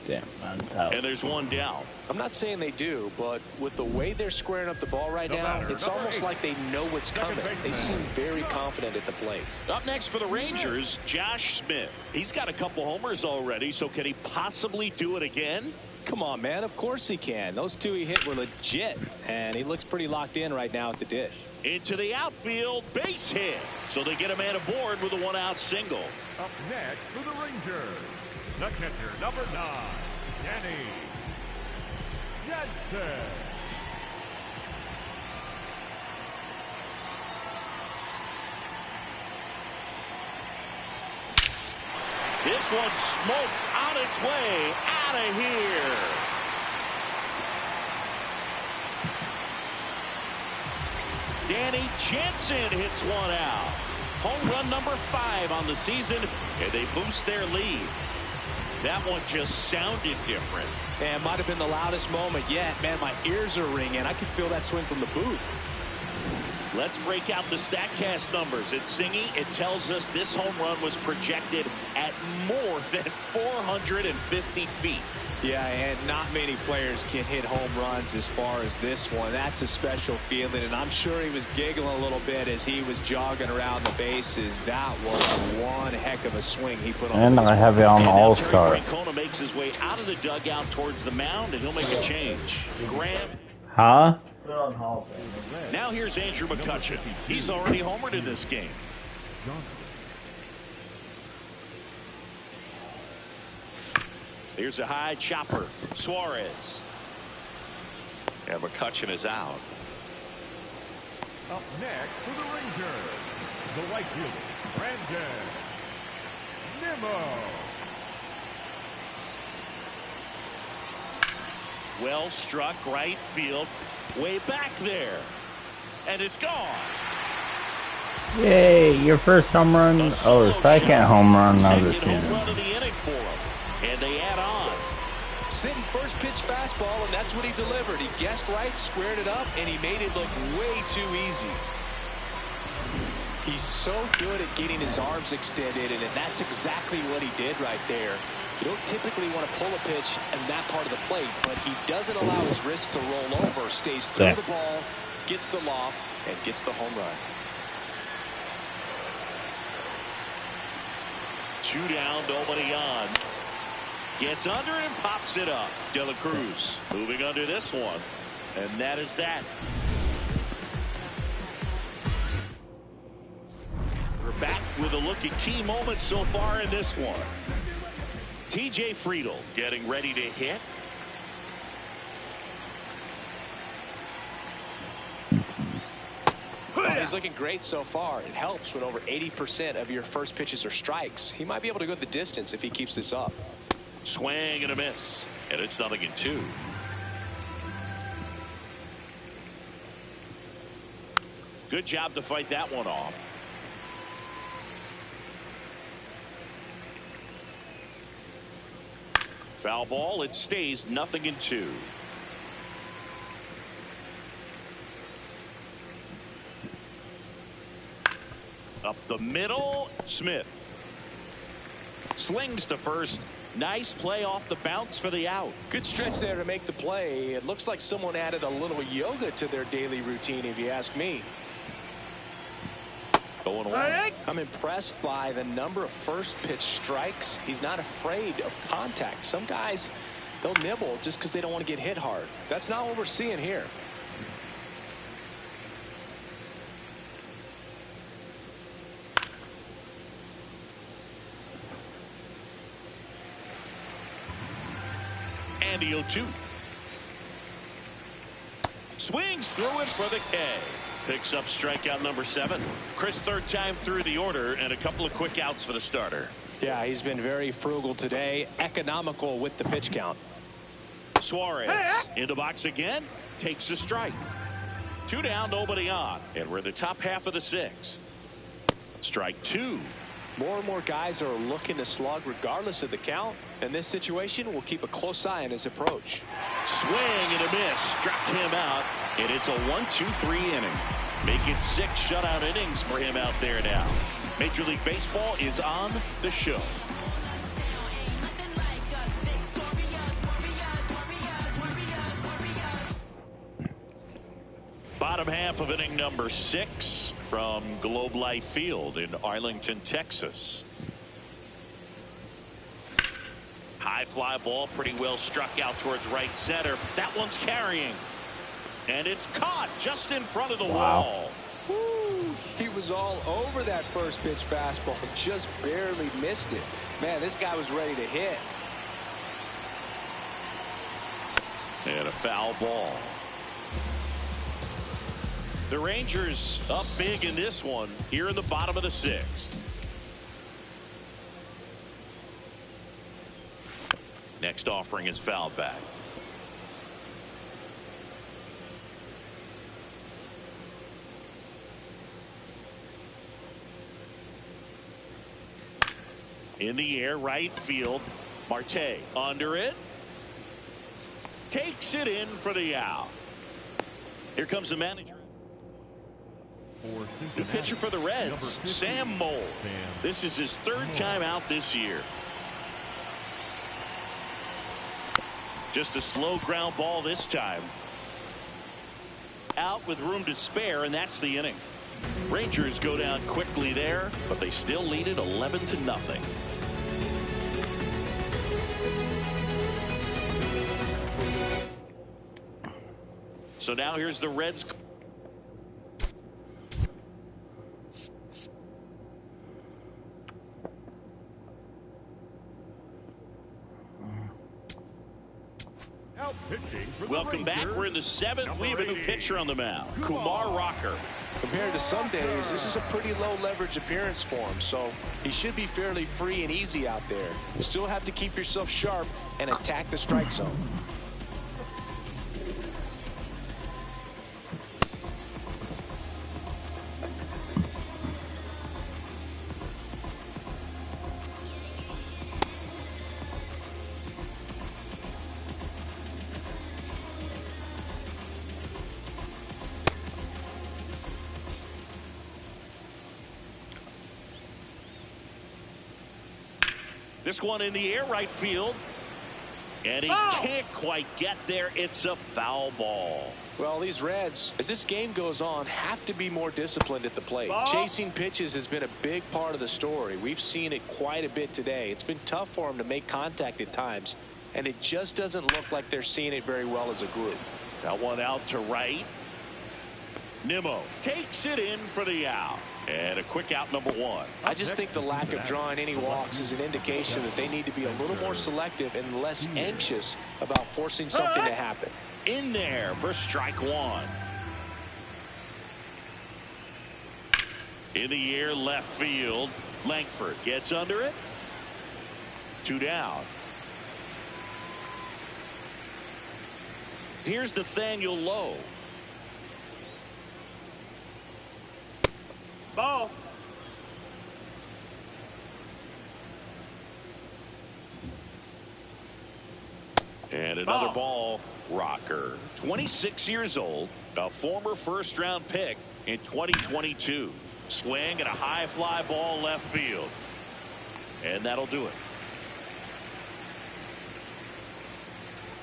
Damn, that's out. And there's 1 down. I'm not saying they do, but with the way they're squaring up the ball right now, it's almost like they know what's coming. They seem very confident at the plate. Up next for the Rangers, Josh Smith. He's got a couple homers already, so can he possibly do it again? Come on, man. Of course he can. Those 2 he hit were legit, and he looks pretty locked in right now at the dish. Into the outfield, base hit. So they get a man aboard with a 1-out single. Up next for the Rangers, the catcher, number 9, Danny Jansen. This one's smoked on its way out of here. Danny Jansen hits 1 out. Home run number 5 on the season, and they boost their lead. That one just sounded different. And might have been the loudest moment yet. Man, my ears are ringing. I can feel that swing from the booth. Let's break out the StatCast numbers. At Singy, it tells us this home run was projected at more than 450 feet. Yeah, and not many players can hit home runs as far as this one. That's a special feeling, and I'm sure he was giggling a little bit as he was jogging around the bases. That was one heck of a swing he put on. And I have it on the All-Star. Francona makes his way out of the dugout towards the mound, and he'll make a change. Graham. Huh? Now here's Andrew McCutchen. He's already homered in this game. Here's a high chopper. Suarez. And McCutchen is out. Up next for the Rangers, the right fielder, Brandon Nimmo. Well struck right field. Way back there. And it's gone. Yay, your first home run. Oh, the second home run of the Second home season. run of the inning for him. And they add on. Sitting first pitch fastball, and that's what he delivered. He guessed right, squared it up, and he made it look way too easy. He's so good at getting his arms extended, and that's exactly what he did right there. You don't typically want to pull a pitch in that part of the plate, but he doesn't allow his wrists to roll over, stays through the ball, gets the loft, and gets the home run. 2 down, nobody on. Gets under and pops it up. De La Cruz moving under this one. And that is that. We're back with a look at key moments so far in this one. TJ Friedl getting ready to hit. Well, he's looking great so far. It helps when over 80% of your first pitches are strikes. He might be able to go the distance if he keeps this up. Swing and a miss. And it's 0-2. Good job to fight that one off. Foul ball. It stays 0-2. Up the middle, Smith. Slings to first. Nice play off the bounce for the out. Good stretch there to make the play. It looks like someone added a little yoga to their daily routine, if you ask me. Going away. I'm impressed by the number of first pitch strikes. He's not afraid of contact. Some guys, they'll nibble just because they don't want to get hit hard. That's not what we're seeing here. And the 0-2. Swings through it for the K. Picks up strikeout number 7. Chris, third time through the order and a couple of quick outs for the starter. Yeah, he's been very frugal today. Economical with the pitch count. Suarez in the box again. Takes a strike. 2 down, nobody on. And we're in the top half of the 6th. Strike 2. More and more guys are looking to slug regardless of the count. In this situation, we'll keep a close eye on his approach. Swing and a miss. Struck him out. And it's a 1-2-3 inning. Make it 6 shutout innings for him out there now. Major League Baseball is on the show. Bottom half of inning number 6 from Globe Life Field in Arlington, Texas. High fly ball, pretty well struck out towards right center. That one's carrying. And it's caught just in front of the wall. Woo. He was all over that first pitch fastball. Just barely missed it. Man, this guy was ready to hit. And a foul ball. The Rangers up big in this one here in the bottom of the 6th. Next offering is fouled back. In the air, right field. Marte under it. Takes it in for the out. Here comes the manager. The pitcher for the Reds, Sam Moll. This is his 3rd time out this year. Just a slow ground ball this time. Out with room to spare, and that's the inning. Rangers go down quickly there, but they still lead it 11-0. So now here's the Reds. Welcome back. We're in the 7th. We have a new pitcher on the mound, Kumar Rocker. Compared to some days, this is a pretty low leverage appearance for him, so he should be fairly free and easy out there. You still have to keep yourself sharp and attack the strike zone. This one in the air, right field. And he can't quite get there. It's a foul ball. Well, these Reds, as this game goes on, have to be more disciplined at the plate. Chasing pitches has been a big part of the story. We've seen it quite a bit today. It's been tough for them to make contact at times, and it just doesn't look like they're seeing it very well as a group. That one out to right. Nimmo takes it in for the out. And a quick out, number 1. I just think the lack of drawing any walks is an indication that they need to be a little more selective and less anxious about forcing something to happen. In there for strike 1. In the air, left field. Langford gets under it. 2 down. Here's Nathaniel Lowe. Ball. And another ball. Rocker, 26 years old, a former first-round pick in 2022. Swing and a high fly ball left field. And that'll do it.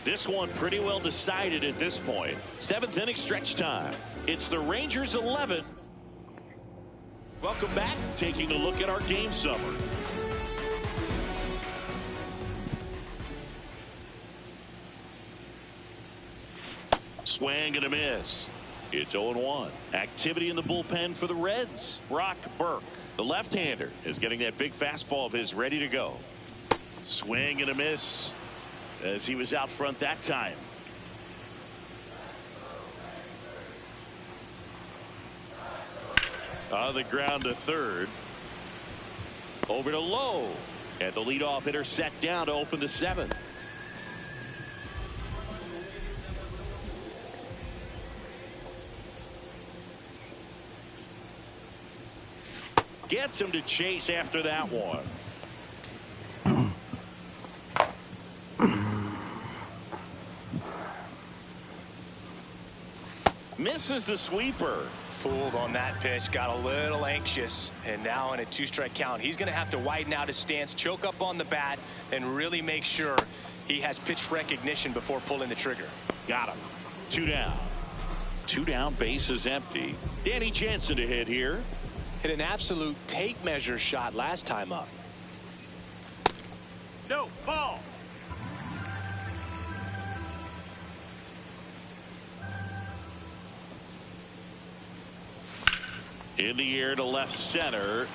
This one pretty well decided at this point. 7th inning stretch time. It's the Rangers 11. Welcome back. Taking a look at our game summary. Swing and a miss. It's 0-1. Activity in the bullpen for the Reds. Brock Burke, the left-hander, is getting that big fastball of his ready to go. Swing and a miss as he was out front that time. On the ground to third. Over to Lowe. And the leadoff hitter set down to open the 7th. Gets him to chase after that one. Misses the sweeper. Fooled on that pitch, got a little anxious, and now in a 2-strike count, he's going to have to widen out his stance, choke up on the bat, and really make sure he has pitch recognition before pulling the trigger. Got him. 2 down. 2 down, base is empty. Danny Jansen to hit here. Hit an absolute tape measure shot last time up. No, ball. In the air to left center.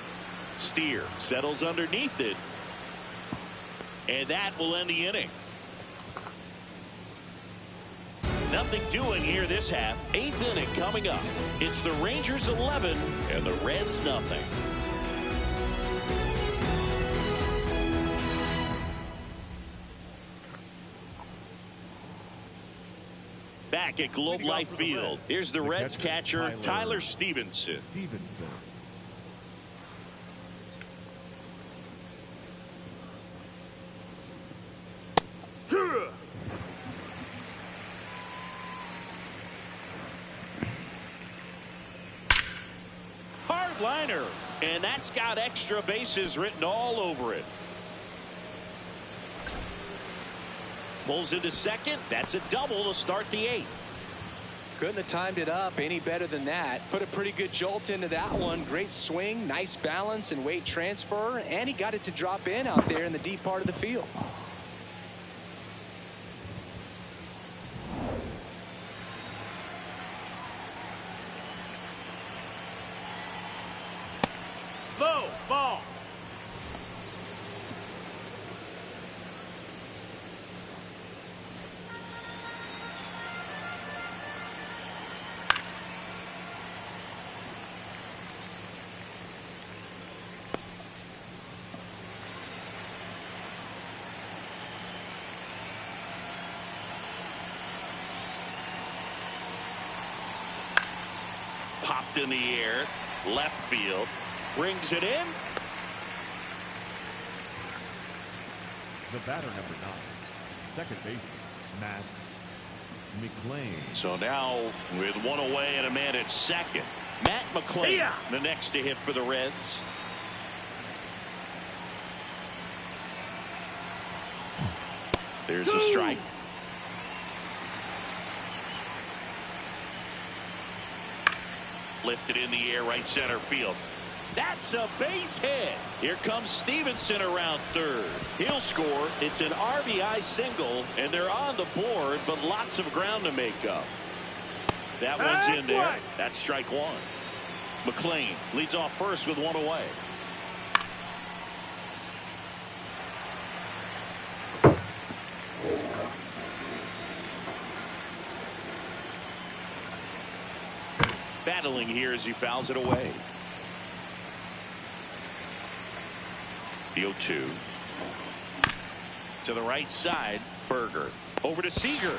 Steer settles underneath it. And that will end the inning. Nothing doing here this half. 8th inning coming up. It's the Rangers 11 and the Reds nothing. Back at Globe Life Field, here's the Reds catcher Tyler Stevenson. Hard liner, and that's got extra bases written all over it. Pulls into second. That's a double to start the 8th. Couldn't have timed it up any better than that. Put a pretty good jolt into that one. Great swing, nice balance and weight transfer, and he got it to drop in out there in the deep part of the field. Low, ball. Popped in the air, left field, brings it in. The batter, number 9, second baseman, Matt McLain. So now with 1 away and a man at second, Matt McLain, the next to hit for the Reds. There's a strike. Lifted in the air, right center field. That's a base hit. Here comes Stevenson around third. He'll score. It's an RBI single, and they're on the board, but lots of ground to make up. That one's in there. That's strike 1. McLain leads off first with 1 away. Battling here as he fouls it away. The 0-2. To the right side, Berger. Over to Seager.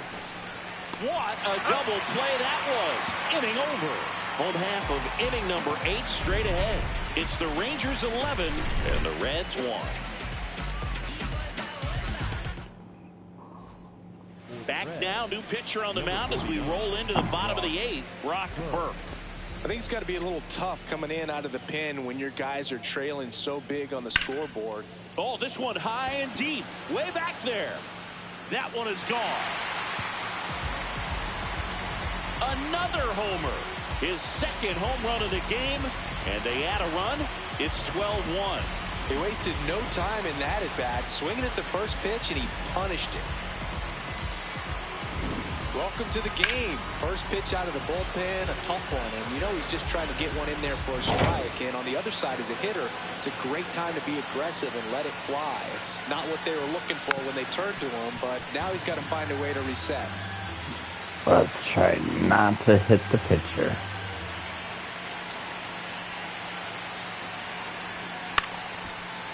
What a double play that was. Inning over. Home half of inning number 8 straight ahead. It's the Rangers 11 and the Reds 1. Back now, new pitcher on the mound as we roll into the bottom of the 8th, Brock Burke. I think it's got to be a little tough coming in out of the pen when your guys are trailing so big on the scoreboard. Oh, this one high and deep, way back there. That one is gone. Another homer. His second home run of the game, and they add a run. It's 12-1. He wasted no time in that at bat, swinging at the first pitch, and he punished it. Welcome to the game. First pitch out of the bullpen, a tough one, and you know he's just trying to get one in there for a strike. And on the other side, as a hitter, it's a great time to be aggressive and let it fly. It's not what they were looking for when they turned to him, but now he's got to find a way to reset. Let's try not to hit the pitcher.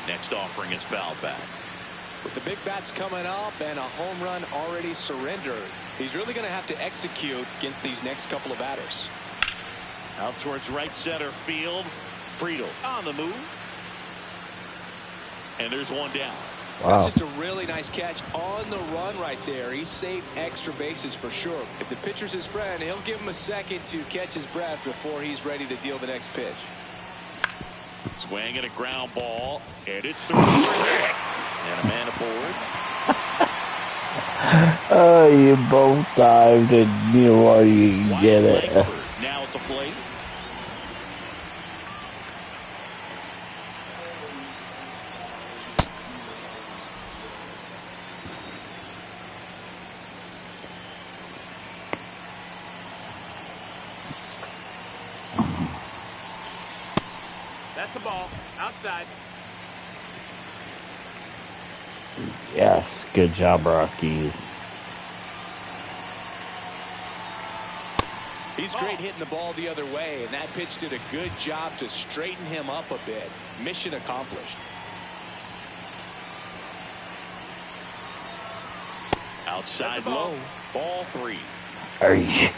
Next offering is fouled back. With the big bats coming up and a home run already surrendered, he's really going to have to execute against these next couple of batters. Out towards right center field. Friedl on the move. And there's one down. Wow. That's just a really nice catch on the run right there. He saved extra bases for sure. If the pitcher's his friend, he'll give him a second to catch his breath before he's ready to deal the next pitch. Swing and a ground ball, and it's through. And a man aboard. Oh, you both dived and you know you get it. Langford now at the plate. That's the ball. Outside. Yes, good job, Rockies. He's great hitting the ball the other way, and that pitch did a good job to straighten him up a bit. Mission accomplished. Outside low. Ball 3. Are you?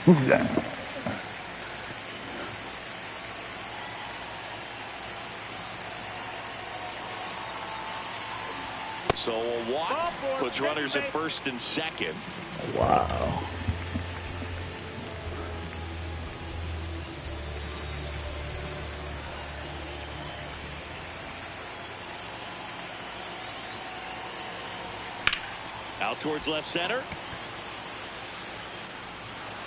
So a walk puts runners at first and second. Wow. Out towards left center.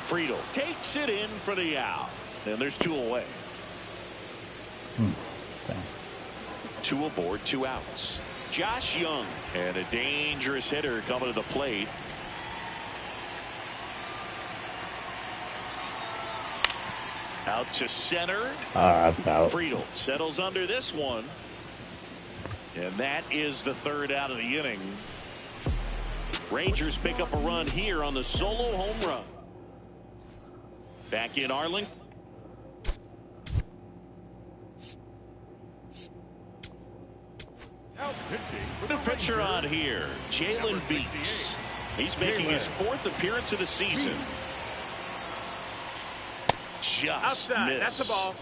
Friedl takes it in for the out. And there's 2 away. 2 aboard, 2 outs. Josh Young, and a dangerous hitter coming to the plate. Out to center. That's out. Friedl settles under this one. And that is the 3rd out of the inning. Rangers pick up a run here on the solo home run. Back in Arlington. New pitcher on here, Jalen Beeks. He's making his 4th appearance of the season. Just Outside. missed. That's the ball.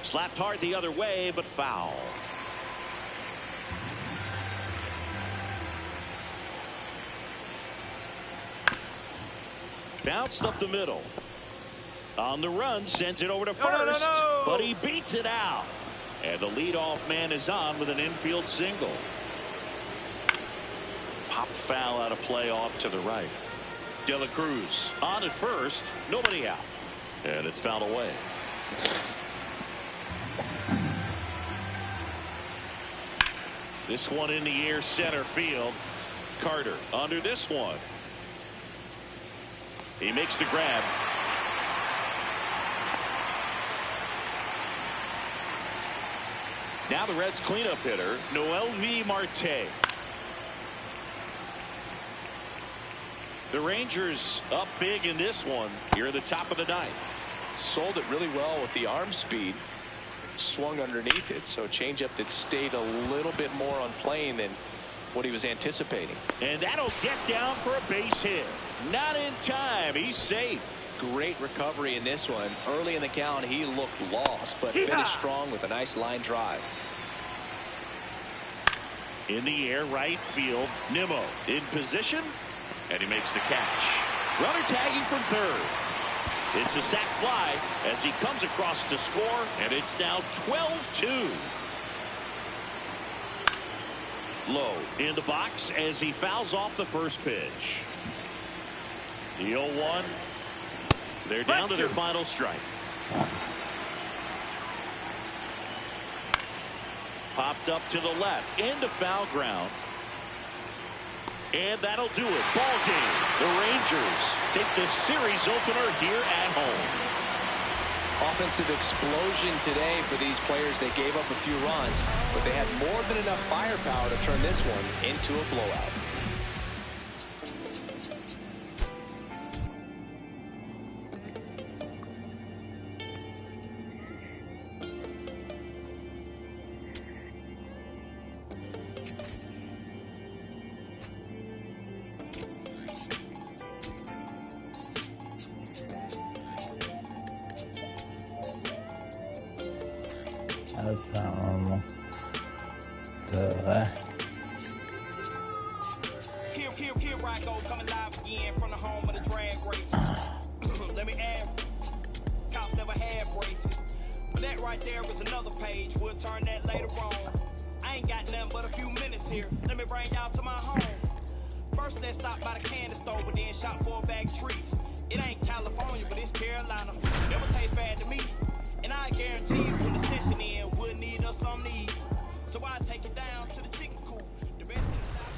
Slapped hard the other way, but foul. Bounced up the middle. On the run, sends it over to first, but he beats it out. And the leadoff man is on with an infield single. Pop foul out of play off to the right. De La Cruz on at first, nobody out. And it's fouled away. This one in the air, center field. Carter under this one. He makes the grab. Now the Reds cleanup hitter, Noelvi Marte. The Rangers up big in this one here at the top of the 9th. Sold it really well with the arm speed. Swung underneath it, so changeup that stayed a little bit more on plane than what he was anticipating. And that'll get down for a base hit. Not in time. He's safe. Great recovery in this one. Early in the count, he looked lost, but finished strong with a nice line drive. In the air, right field. Nimmo in position, and he makes the catch. Runner tagging from third. It's a sac fly as he comes across to score, and it's now 12-2. Low in the box as he fouls off the first pitch. The 0-1. They're down to their final strike. Popped up to the left into foul ground. And that'll do it. Ball game. The Rangers take the series opener here at home. Offensive explosion today for these players. They gave up a few runs, but they had more than enough firepower to turn this one into a blowout. That's not normal. Here I go, coming live again from the home of the drag races. Let me add, cops never had braces. But that right there is another page. We'll turn that later on. I ain't got nothing but a few minutes here. Let me bring y'all to my home. First, let's stop by the candy store, but then shop for a bag of treats. It ain't California, but it's Carolina. Never taste bad to me. And I guarantee you when the session in, we'll need us some need. So I take it down to the chicken coop. The best in the South.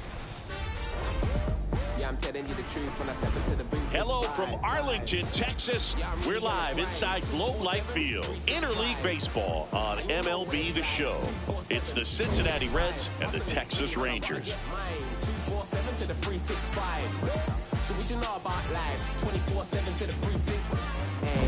Yeah, I'm telling you the truth when I step into the booth. Hello from Arlington, Texas. We're live inside Globe Life Field. Interleague Baseball on MLB The Show. It's the Cincinnati Reds and the Texas Rangers. 247 to the 365. So we know about life. 24/7 to the 36.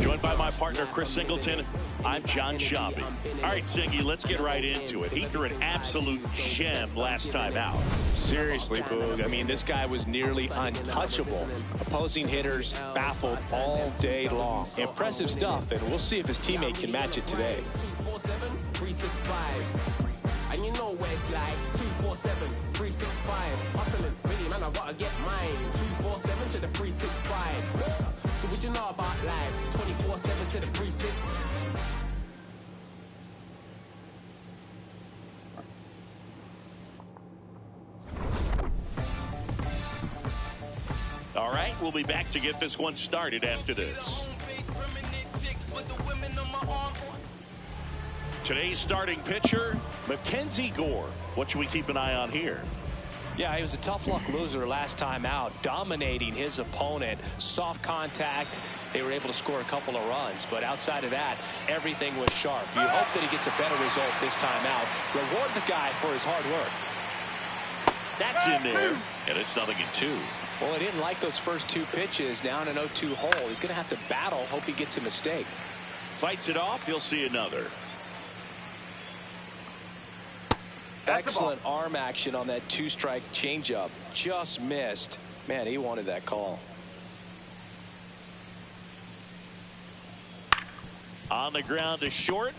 Joined by my partner, Chris Singleton, I'm John Sciambi. All right, Singy, let's get right into it. He threw an absolute gem last time out. Seriously, Boog. I mean, this guy was nearly untouchable. Opposing hitters baffled all day long. Impressive stuff, and we'll see if his teammate can match it today. 247, 365. And you know where it's like 247, 365. Hustling, really, man, I gotta get mine. 247 to the 365. So what you know about life? 24/7 to the 36. All right, we'll be back to get this one started after this. Today's starting pitcher, Mackenzie Gore. What should we keep an eye on here? Yeah, he was a tough luck loser last time out, dominating his opponent. Soft contact. They were able to score a couple of runs, but outside of that, everything was sharp. You hope that he gets a better result this time out. Reward the guy for his hard work. That's in there, and it's 0-2. Well, he didn't like those first two pitches. Now in an 0-2 hole, he's going to have to battle. Hope he gets a mistake. Fights it off. He'll see another. Excellent arm action on that two-strike changeup. Just missed. Man, he wanted that call. On the ground to short.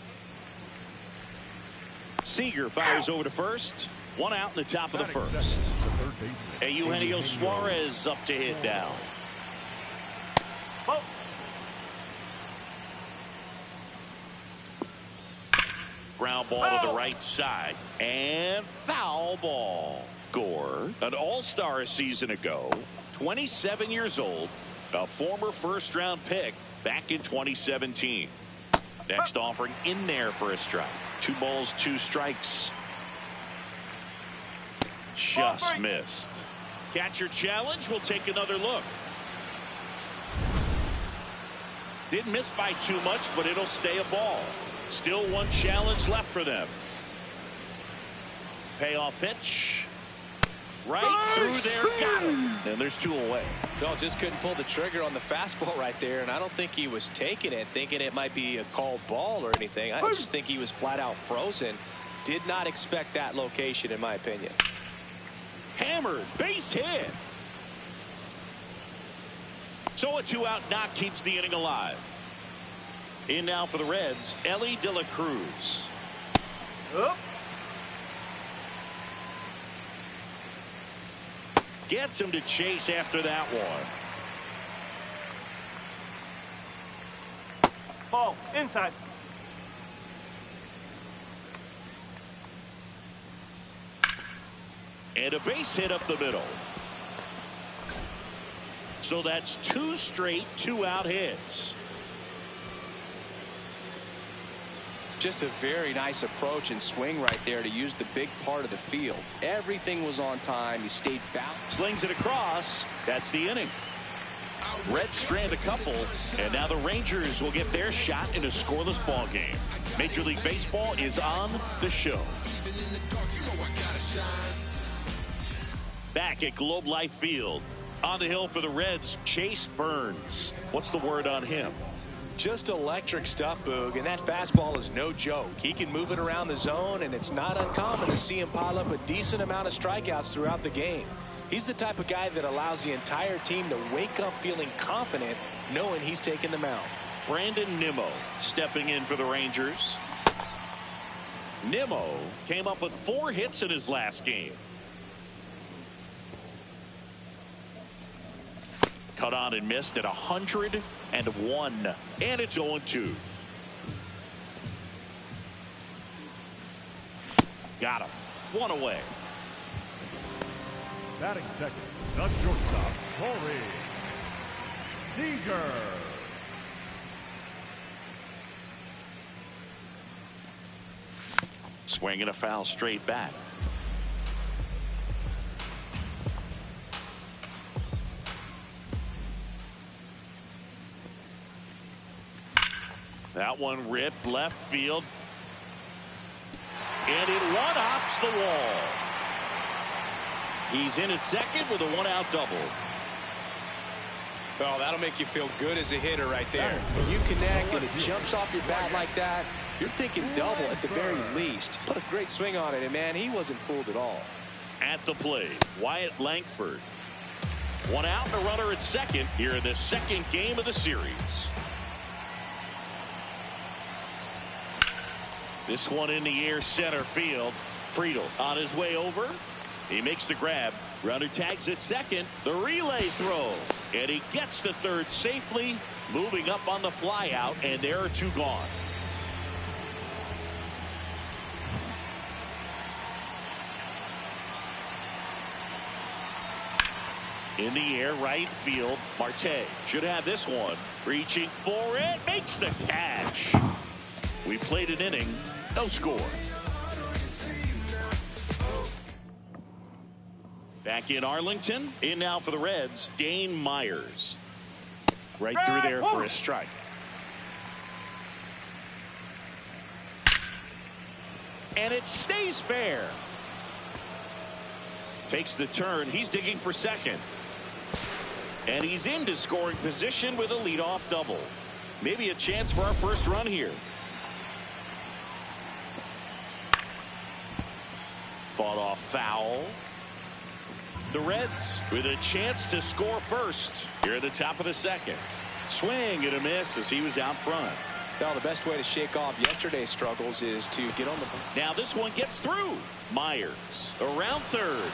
Seager fires over to first. One out in the top of the first. Eugenio Suarez up to hit now. Oh. Ground ball to the right side. And foul ball. Gore, an all-star a season ago. 27 years old. A former first-round pick back in 2017. Next offering in there for a strike. 2 balls, 2 strikes. Just missed. Catcher challenge. We'll take another look. Didn't miss by too much, but it'll stay a ball. Still one challenge left for them. Payoff pitch. Right through there. Got it. And there's 2 away. No, just couldn't pull the trigger on the fastball right there, and I don't think he was taking it, thinking it might be a called ball or anything. I just think he was flat out frozen. Did not expect that location, in my opinion. Hammered. Base hit. So a 2-out knock keeps the inning alive. In now for the Reds, Elly De La Cruz. Up. Gets him to chase after that one. Ball inside. And a base hit up the middle. So that's 2 straight 2-out hits. Just a very nice approach and swing right there to use the big part of the field. Everything was on time. He stayed back. Slings it across. That's the inning. Reds strand a couple, and now the Rangers will get their shot in a scoreless ball game. Major League Baseball is on the show. Back at Globe Life Field. On the hill for the Reds, Chase Burns. What's the word on him? Just electric stuff, Boog, and that fastball is no joke. He can move it around the zone, and it's not uncommon to see him pile up a decent amount of strikeouts throughout the game. He's the type of guy that allows the entire team to wake up feeling confident, knowing he's taking the mound. Brandon Nimmo stepping in for the Rangers. Nimmo came up with 4 hits in his last game. Cut on and missed at 101. And it's 0-2. Got him. 1 away. Batting second, the shortstop, Corey Seager. Swinging a foul straight back. That one ripped left field. And it one-hops the wall. He's in at second with a 1-out double. Well, that'll make you feel good as a hitter right there. When you connect and it jumps off your bat like that, you're thinking double at the very least. Put a great swing on it, and man, he wasn't fooled at all. At the plate, Wyatt Langford. 1 out and a runner at second here in the second game of the series. This one in the air, center field. Friedl on his way over. He makes the grab. Runner tags at second. The relay throw. And he gets to third safely. Moving up on the fly out. And there are 2 gone. In the air, right field. Marte should have this one. Reaching for it. Makes the catch. We played an inning. No score. Back in Arlington. In now for the Reds, Dane Myers. Right through there for a strike. And it stays fair. Takes the turn. He's digging for second. And he's into scoring position with a leadoff double. Maybe a chance for our first run here. Fought off foul. The Reds with a chance to score first here at the top of the second. Swing and a miss as he was out front. Well, the best way to shake off yesterday's struggles is to get on the ball. Now this one gets through. Myers around third.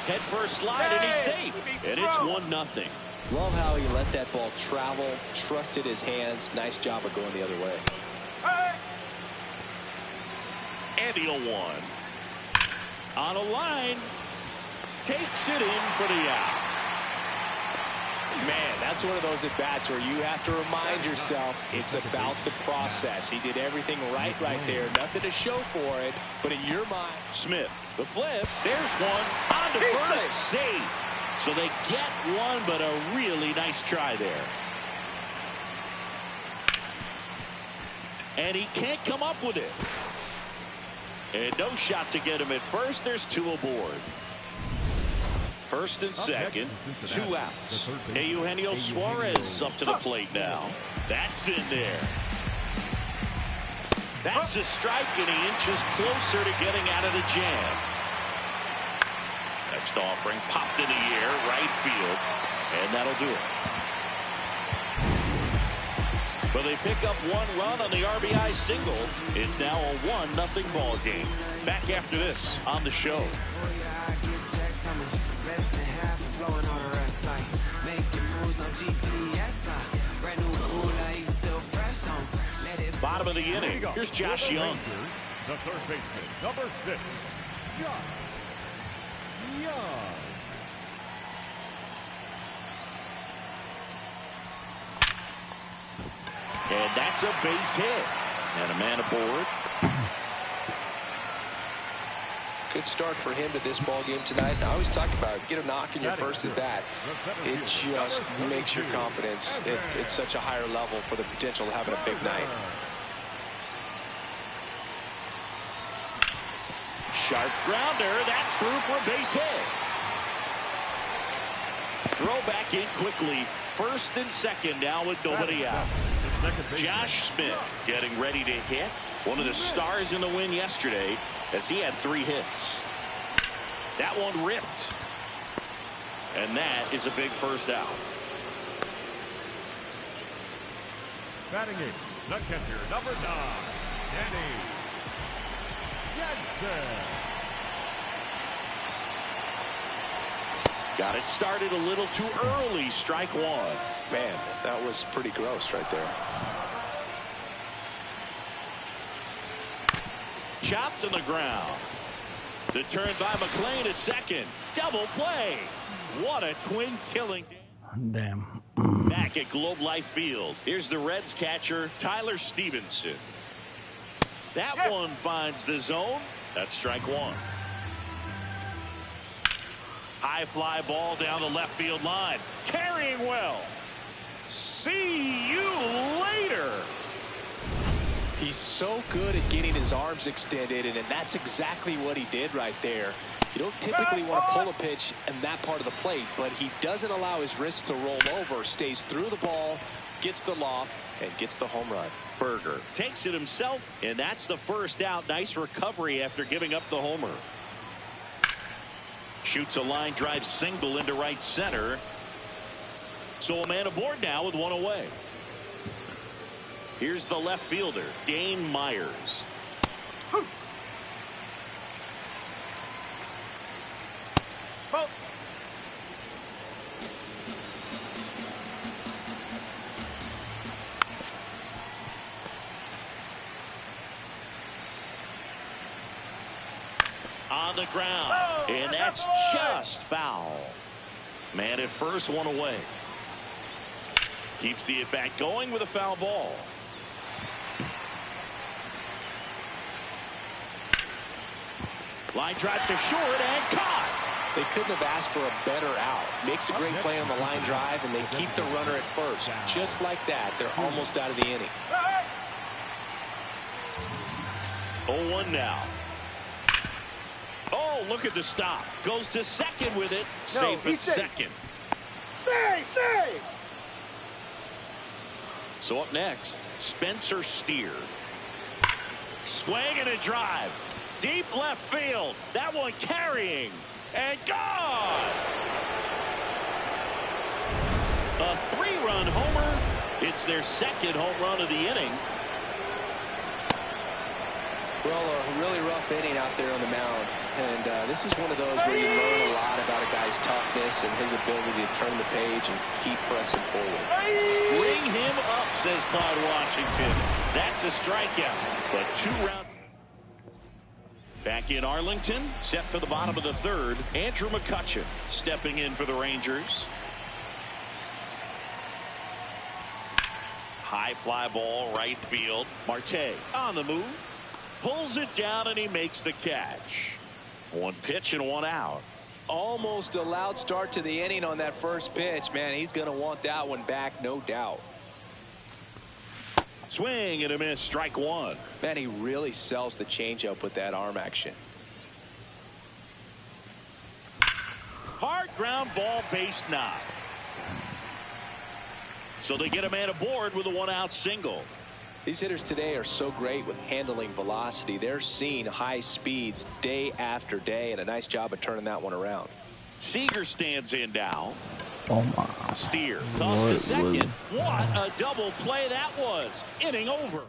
Head first slide and he's safe. And it's 1-0. Love how he let that ball travel, trusted his hands. Nice job of going the other way. And the 0-1. On a line. Takes it in for the out. Man, that's one of those at-bats where you have to remind yourself it's about the process. He did everything right there. Nothing to show for it, but in your mind. Smith, the flip. There's one. On to first. Safe. So they get one, but a really nice try there. And he can't come up with it. And no shot to get him at first. There's 2 aboard. First and second, 2 outs. Eugenio Suarez up to the plate now. That's in there. That's a strike, and he inches closer to getting out of the jam. Next offering popped in the air, right field, and that'll do it. But they pick up 1 run on the RBI single. It's now a 1-0 ball game. Back after this on the show. Bottom of the inning. Here's Josh Young. The third baseman, number 6, Josh Young. And that's a base hit. And a man aboard. Good start for him to this ball game tonight. I always talk about get a knock in your first at bat. It just makes your confidence at such a higher level for the potential of having a big night. Sharp grounder. That's through for a base hit. Throw back in quickly. First and second now with nobody out. Josh Smith getting ready to hit. One of the stars in the win yesterday as he had 3 hits. That one ripped. And that is a big first out. Batting 8, the catcher, number 9, Danny Jansen. Got it started a little too early. Strike 1. Man, that was pretty gross right there. Chopped on the ground. The turn by McLean at second. Double play. What a twin killing. Damn. Back at Globe Life Field. Here's the Reds catcher, Tyler Stevenson. That one finds the zone. That's strike 1. High fly ball down the left field line. Carrying well. See you later. He's so good at getting his arms extended, and that's exactly what he did right there. You don't typically want to pull a pitch in that part of the plate, but he doesn't allow his wrists to roll over, stays through the ball, gets the loft, and gets the home run. Berger takes it himself, and that's the first out. Nice recovery after giving up the homer. Shoots a line drive single into right center. So a man aboard now with 1 away. Here's the left fielder, Dane Myers. On the ground, and that's just foul. Man at first, 1 away. Keeps the at-bat going with a foul ball. Line drive to short and caught. They couldn't have asked for a better out. Makes a great play on the line drive, and they keep the runner at first. Just like that, they're almost out of the inning. 0-1 now. Oh, look at the stop. Goes to second with it. Safe at second. Save! So up next, Spencer Steer. Swing and a drive. Deep left field. That one carrying. And gone! A 3-run homer. It's their second home run of the inning. Well, a really rough inning out there on the mound. And this is one of those where you learn a lot about a guy's toughness and his ability to turn the page and keep pressing forward. Bring him up, says Clyde Washington. That's a strikeout. But 2 rounds. Back in Arlington, set for the bottom of the 3rd. Andrew McCutchen stepping in for the Rangers. High fly ball, right field. Marte on the move. Pulls it down and he makes the catch. 1 pitch and 1 out. Almost a loud start to the inning on that first pitch. Man, he's going to want that one back, no doubt. Swing and a miss, strike 1. Man, he really sells the changeup with that arm action. Hard ground ball, base knock. So they get a man aboard with a 1-out single. These hitters today are so great with handling velocity. They're seeing high speeds day after day, and a nice job of turning that one around. Seager stands in now. Oh my. Steer tossed to second. What a double play that was. Inning over.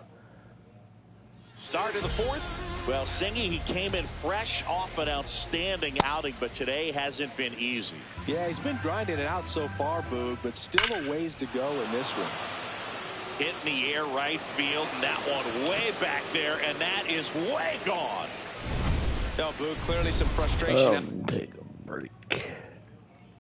Start of the fourth. Well, Singy, he came in fresh off an outstanding outing, but today hasn't been easy. Yeah, he's been grinding it out so far, Boog, but still a ways to go in this one. Hit in the air right field, and that one way back there, and that is way gone. No, Boog, clearly some frustration. Take a break.